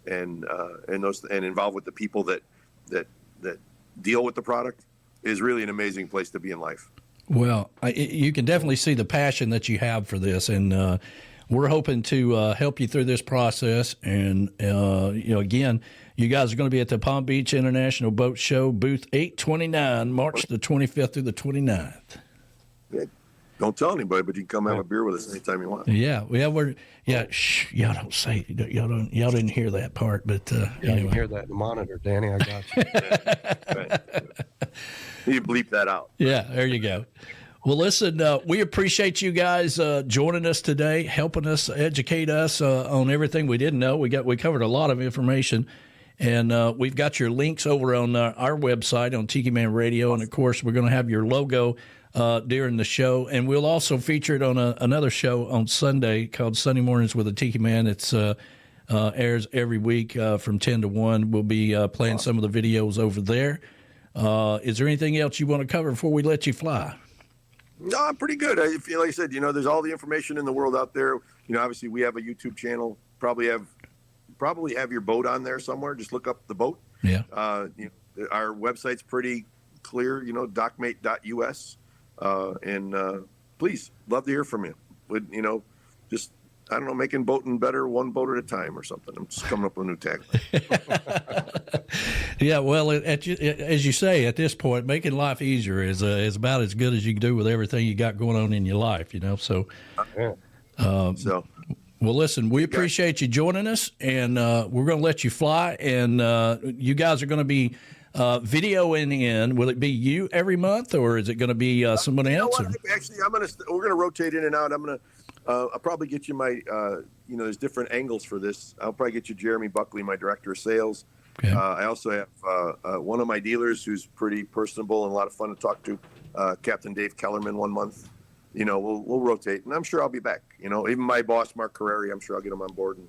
and involved with the people that deal with the product is really an amazing place to be in life.
Well, you can definitely see the passion that you have for this, and we're hoping to help you through this process. And again, you guys are going to be at the Palm Beach International Boat Show, booth 829, March the 25th through the 29th.
Yeah. Don't tell anybody, but you can come have a beer with us anytime you want.
Yeah, shh, y'all don't say, y'all didn't hear that part, but
anyway. Didn't hear that in the monitor, Danny. I got you.
You bleep that out.
Yeah, there you go. Well, listen, we appreciate you guys joining us today, helping us educate us on everything we didn't know. We covered a lot of information, and we've got your links over on our website on Tiki Man Radio, and of course, we're going to have your logo during the show, and we'll also feature it on another show on Sunday called Sunday Mornings with a Tiki Man. It's airs every week from 10 to 1. We'll be playing some of the videos over there. Is there anything else you want to cover before we let you fly?
No, I'm pretty good. I feel like I said, there's all the information in the world out there. Obviously we have a YouTube channel. Probably have your boat on there somewhere. Just look up the boat.
Yeah.
Our website's pretty clear. Dockmate.us. And please, love to hear from you. Just, I don't know, making boating better one boat at a time or something. I'm just coming up with a new tagline.
Yeah, well, as you say, at this point, making life easier is about as good as you can do with everything you got going on in your life, So, well, listen, we appreciate you joining us, and we're going to let you fly, and you guys are going to be videoing in. Will it be you every month, or is it going to be someone else?
Actually, we're going to rotate in and out. I'll probably get you my, there's different angles for this. I'll probably get you Jeremy Buckley, my director of sales. Okay. I also have one of my dealers who's pretty personable and a lot of fun to talk to, Captain Dave Kellerman, 1 month. We'll rotate, and I'm sure I'll be back. Even my boss, Mark Carreri, I'm sure I'll get him on board. And,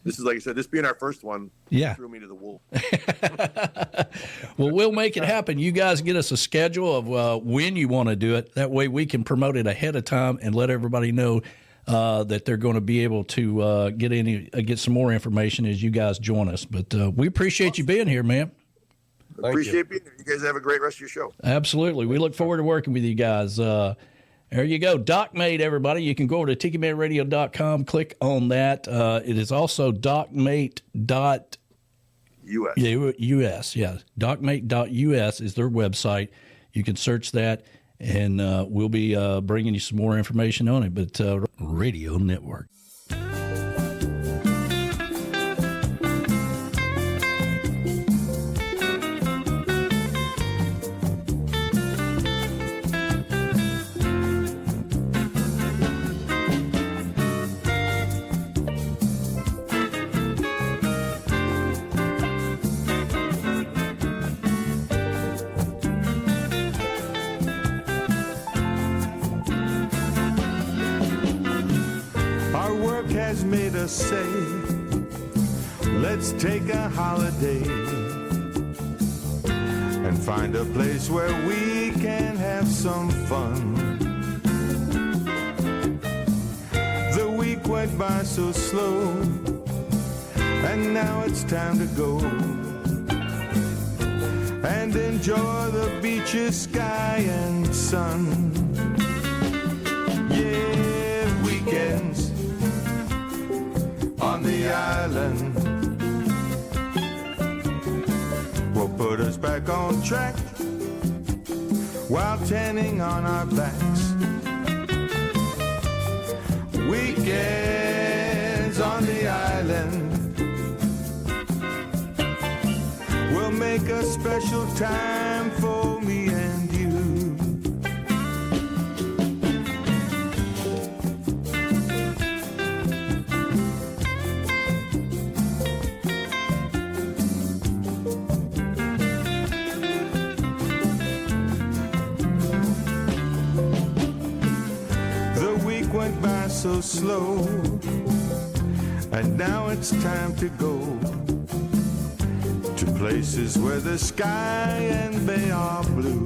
this is, like I said, this being our first one, threw me to the wolves.
Well, we'll make it happen. You guys get us a schedule of when you want to do it. That way we can promote it ahead of time and let everybody know that they're going to be able to get some more information as you guys join us. But we appreciate you being here, man.
Appreciate being here. You guys have a great rest of your show.
Absolutely. We look forward to working with you guys. There you go. Dockmate, everybody. You can go over to TikiManRadio.com, click on that. It is also Dockmate.us. US, yeah. Dockmate.us is their website. You can search that, and we'll be bringing you some more information on it. But Radio Network.
made us say, let's take a holiday and find a place where we can have some fun. The week went by so slow, and now it's time to go and enjoy the beaches, sky, and sun. Yeah, weekends on the island will put us back on track while tanning on our backs. Weekends on the island will make a special time for me and you. The week went by so slow, and now it's time to go to places where the sky and bay are blue.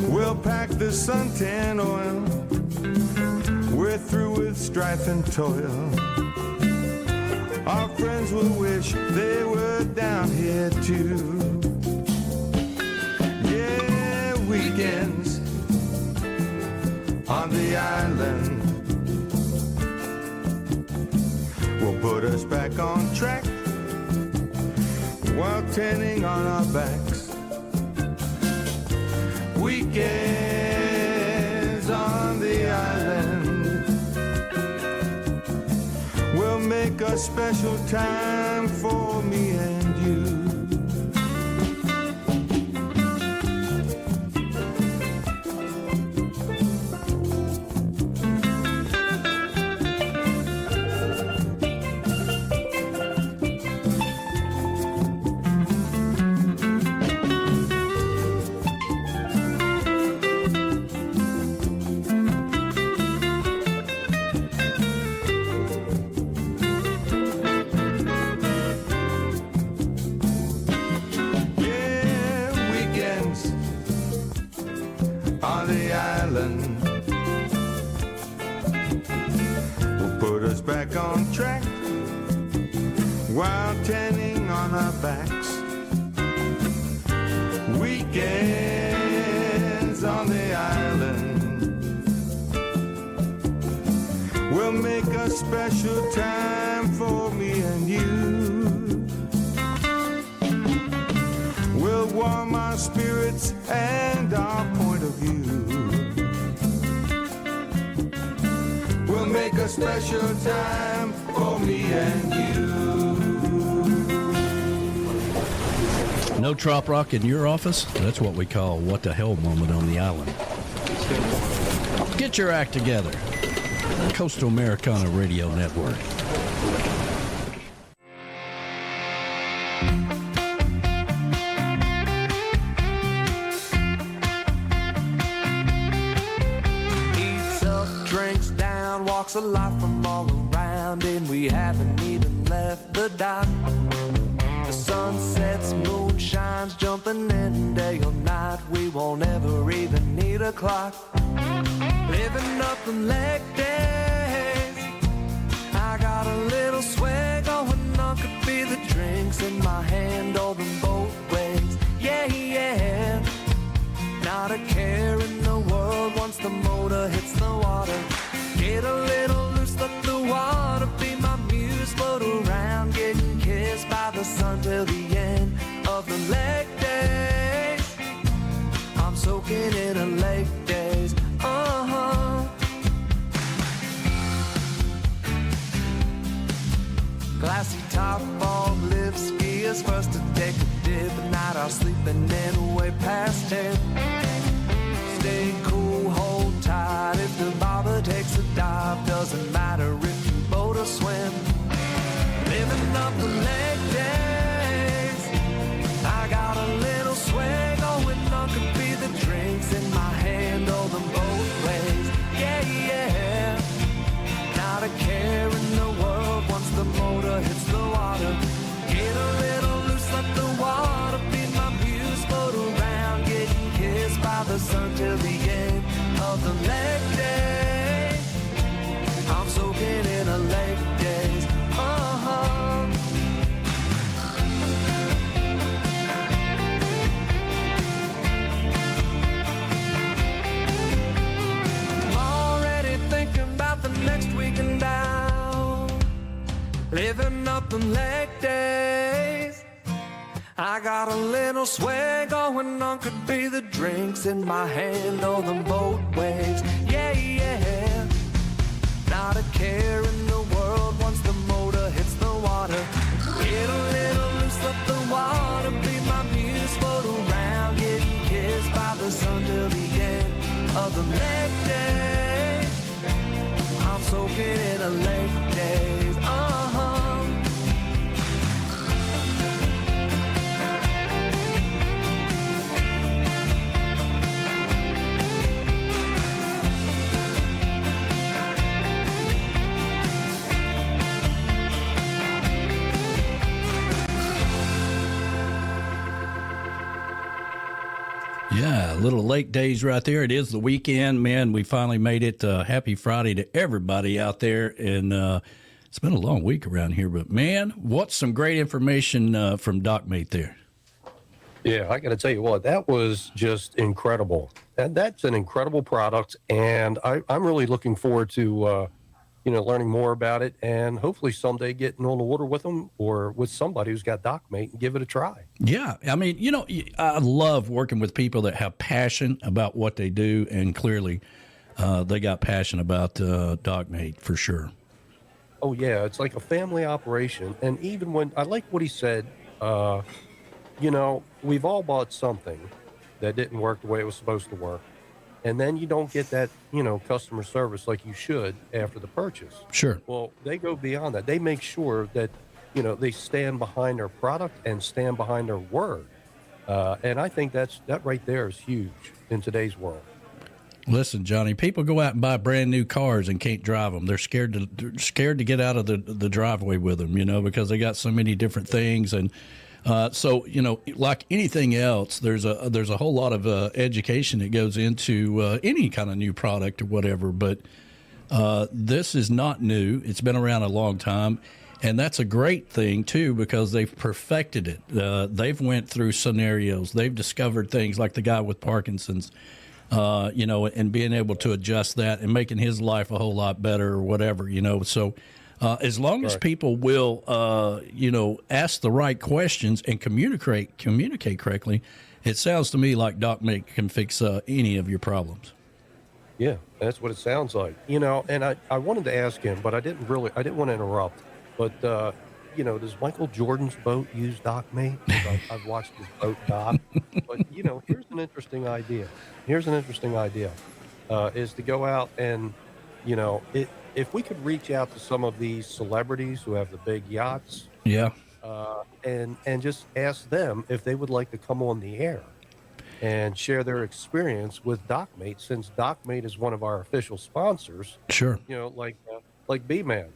We'll pack the suntan oil, we're through with strife and toil. Our friends will wish they were down here too. Yeah, weekends on the island will put us back on track while tanning on our backs. Weekends on the island will make a special time for me and you. On the island will put us back on track while tanning on our backs. Weekends on the island will make a special time for me and you. We'll warm our spirits and our point of view. We'll make a special time for me and you.
No trop rock in your office? That's what we call what the hell moment on the island. Get your act together. Coastal Americana Radio Network.
A lot from all around, and we haven't even left the dock. The sun sets, moon shines, jumping in day or night. We won't ever even need a clock. Living up the leg days, I got a little swag going on. Could be the drinks in my hand, or them both ways. Yeah, yeah. Not a care in the world once the motor hits the water. Get a little loose, let the water be my muse. Float around, getting kissed by the sun till the end of the leg days. I'm soaking in the leg days. Glassy top, all lift, skiers first to take a dip. At night I'll sleeping in way past 10. Stay cool, hold tight. If the bobber takes a dive, doesn't matter if you boat or swim. Living up the leg days, I got a little swag going on. Could be the drinks in my hand, or them both ways. Yeah, yeah. the sun till the end of the leg day. I'm soaking in a leg days. Already thinking about the next weekend down, living up the leg days. I got a little sway going on, could be the drinks in my hand or the boat waves. Yeah, yeah. Not a care in the world once the motor hits the water. Get a little loose, let the water be my muse. Float around, getting kissed by the sun till the end of the leg day. I'm soaking in a leg days.
Yeah, little lake days right there. It is the weekend, man. We finally made it. Happy Friday to everybody out there. And it's been a long week around here, but man, what's some great information from Dockmate there?
Yeah, I got to tell you what, that was just incredible. And that's an incredible product. And I'm really looking forward to, learning more about it and hopefully someday getting on the water with them or with somebody who's got Dockmate and give it a try.
Yeah. I mean, I love working with people that have passion about what they do. And clearly they got passion about Dockmate for sure.
Oh, yeah. It's like a family operation. And even when I like what he said, we've all bought something that didn't work the way it was supposed to work. And then you don't get that, customer service like you should after the purchase.
Sure.
Well, they go beyond that. They make sure that, they stand behind their product and stand behind their word. And I think that right there is huge in today's world.
Listen, Johnny, people go out and buy brand new cars and can't drive them. They're scared to get out of the driveway with them, because they got so many different things. And so, like anything else, there's a whole lot of education that goes into any kind of new product or whatever. But this is not new. It's been around a long time. And that's a great thing, too, because they've perfected it. They've went through scenarios. They've discovered things like the guy with Parkinson's, and being able to adjust that and making his life a whole lot better or whatever, So as long as people will, ask the right questions and communicate correctly, it sounds to me like Dockmate can fix any of your problems.
Yeah, that's what it sounds like. And I wanted to ask him, but I didn't want to interrupt. But, does Michael Jordan's boat use Dockmate? I've watched his boat dock. But, here's an interesting idea. Is to go out and, if we could reach out to some of these celebrities who have the big yachts.
Yeah.
And just ask them if they would like to come on the air and share their experience with Dockmate, since Dockmate is one of our official sponsors.
Sure.
Like B-Man.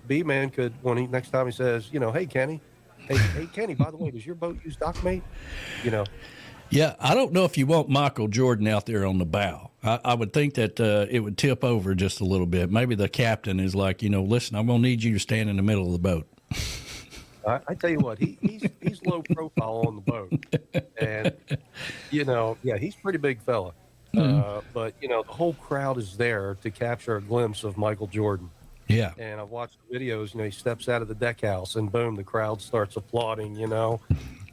B-Man could, next time he says, hey, Kenny, hey, Kenny, by the way, does your boat use Dockmate?
Yeah, I don't know if you want Michael Jordan out there on the bow. I would think that it would tip over just a little bit. Maybe the captain is like, listen, I'm going to need you to stand in the middle of the boat.
I tell you what, he's low profile on the boat. And, he's a pretty big fella. But, the whole crowd is there to capture a glimpse of Michael Jordan.
Yeah.
And I've watched the videos, he steps out of the deck house and boom, the crowd starts applauding,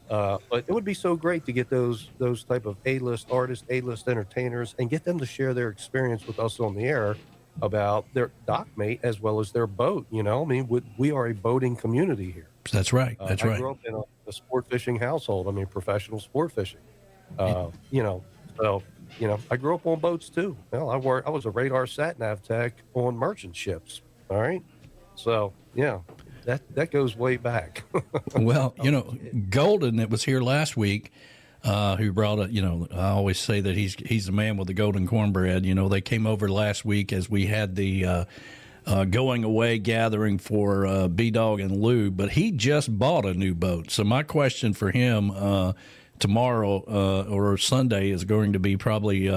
But it would be so great to get those type of A-list artists, A-list entertainers, and get them to share their experience with us on the air about their Dockmate as well as their boat. We are a boating community here.
That's right. That's right.
I grew up in a sport fishing household. Professional sport fishing. So I grew up on boats too. Well, I was a radar sat nav tech on merchant ships. All right. So yeah. That goes way back.
Well, Golden, that was here last week, who brought I always say that he's the man with the golden cornbread. They came over last week as we had the going away gathering for B-Dog and Lou, but he just bought a new boat. So my question for him, tomorrow or Sunday is going to be probably,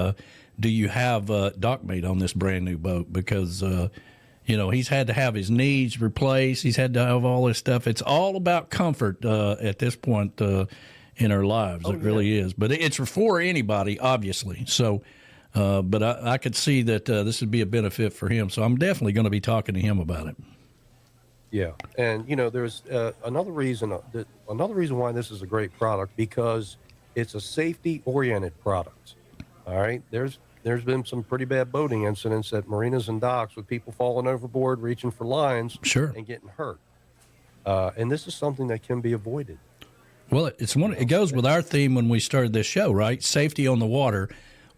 do you have Dockmate on this brand new boat? Because, he's had to have his knees replaced. He's had to have all this stuff. It's all about comfort at this point in our lives. It really is. But it's for anybody, obviously. So, but I could see that this would be a benefit for him. So I'm definitely going to be talking to him about it.
Yeah, and there's another reason why this is a great product, because it's a safety-oriented product. All right, there's been some pretty bad boating incidents at marinas and docks with people falling overboard, reaching for lines, and getting hurt. And this is something that can be avoided.
Well, it goes with our theme when we started this show, right? Safety on the water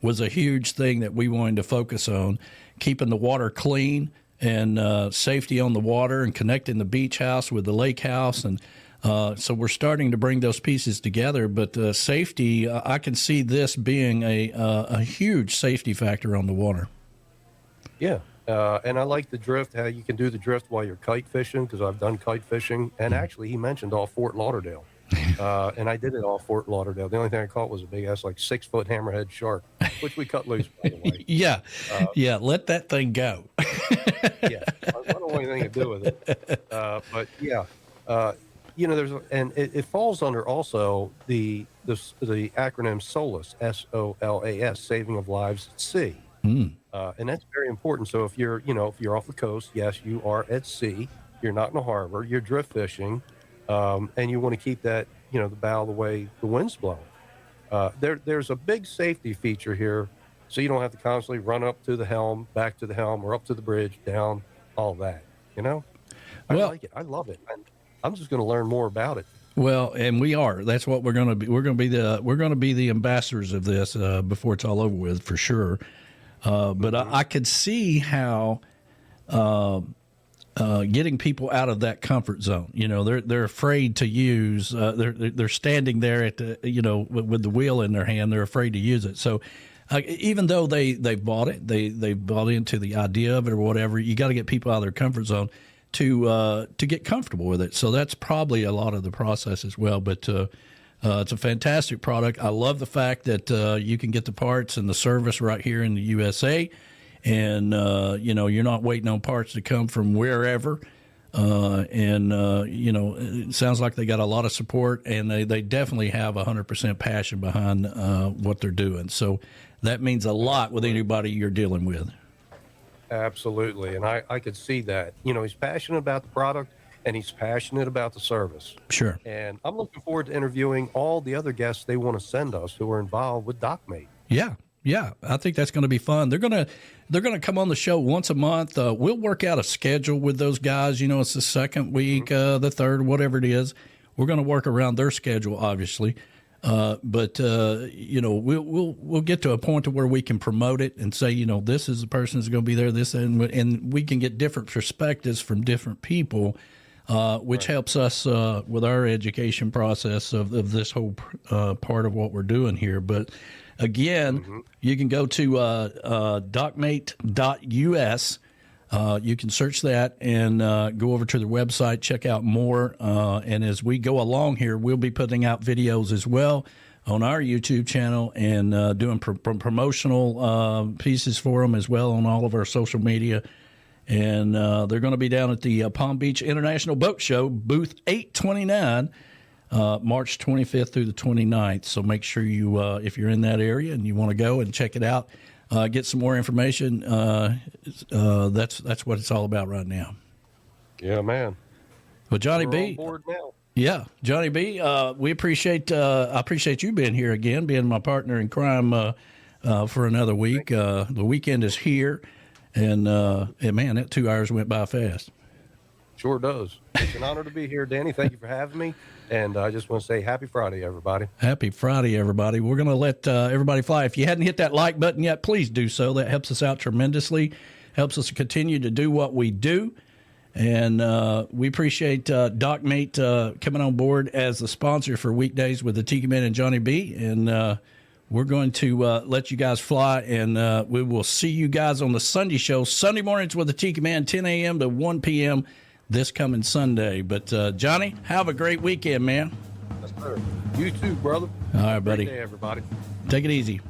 was a huge thing that we wanted to focus on, keeping the water clean. And safety on the water and connecting the beach house with the lake house. And so we're starting to bring those pieces together. But safety, I can see this being a huge safety factor on the water.
Yeah. And I like the drift, how you can do the drift while you're kite fishing, because I've done kite fishing. And actually, he mentioned off Fort Lauderdale. And I did it off Fort Lauderdale. The only thing I caught was a big ass, 6-foot hammerhead shark, which we cut loose, by the way.
Yeah. Let that thing go.
Yeah. I don't want anything to do with it. But yeah, it falls under also the acronym SOLAS, SOLAS, saving of lives at sea. And that's very important. So if you're off the coast, yes, you are at sea. You're not in a harbor. You're drift fishing. And you want to keep that, the bow the way the wind's blowing. There's a big safety feature here, so you don't have to constantly run up to the helm, back to the helm, or up to the bridge, down, all that. I like it. I love it. I'm just going to learn more about it.
Well, and we are. That's what we're going to be. We're going to be the ambassadors of this before it's all over with, for sure. But I could see how. Getting people out of that comfort zone, they're afraid to use. They're standing there at the, with the wheel in their hand. They're afraid to use it. So, even though they bought it, they bought into the idea of it or whatever. You got to get people out of their comfort zone to get comfortable with it. So that's probably a lot of the process as well. But it's a fantastic product. I love the fact that you can get the parts and the service right here in the USA. And, you're not waiting on parts to come from wherever. It sounds like they got a lot of support, and they definitely have 100% passion behind what they're doing. So that means a lot with anybody you're dealing with.
Absolutely. And I could see that. He's passionate about the product, and he's passionate about the service.
Sure.
And I'm looking forward to interviewing all the other guests they want to send us who are involved with Dockmate.
Yeah, I think that's going to be fun. They're going to come on the show once a month. We'll work out a schedule with those guys. It's the second week, the third, whatever it is. We're going to work around their schedule, obviously. But we'll get to a point to where we can promote it and say, this is the person who's going to be there. This and we can get different perspectives from different people, which helps us with our education process of this whole part of what we're doing here. But again, you can go to dockmate.us. You can search that and go over to the website, check out more. And as we go along here, we'll be putting out videos as well on our YouTube channel and doing promotional pieces for them as well on all of our social media. And they're going to be down at the Palm Beach International Boat Show, booth 829. March 25th through the 29th. So make sure you, if you're in that area and you want to go and check it out, get some more information. That's what it's all about right now.
Yeah, man.
Well, Johnny B.
On board now.
Yeah, Johnny B. We appreciate. I appreciate you being here again, being my partner in crime for another week. The weekend is here, and man, that 2 hours went by fast.
Sure does. It's an honor to be here, Danny. Thank you for having me. And I just want to say happy Friday, everybody.
Happy Friday, everybody. We're going to let everybody fly. If you hadn't hit that like button yet, please do so. That helps us out tremendously, helps us to continue to do what we do. And we appreciate Dockmate coming on board as the sponsor for Weekdays with the Tiki Man and Johnny B. And we're going to let you guys fly, and we will see you guys on the Sunday show, Sunday mornings with the Tiki Man, 10 a.m. to 1 p.m. this coming Sunday. But, Johnny, have a great weekend, man.
sir. You too, brother.
All right, buddy.
Great day, everybody.
Take it easy.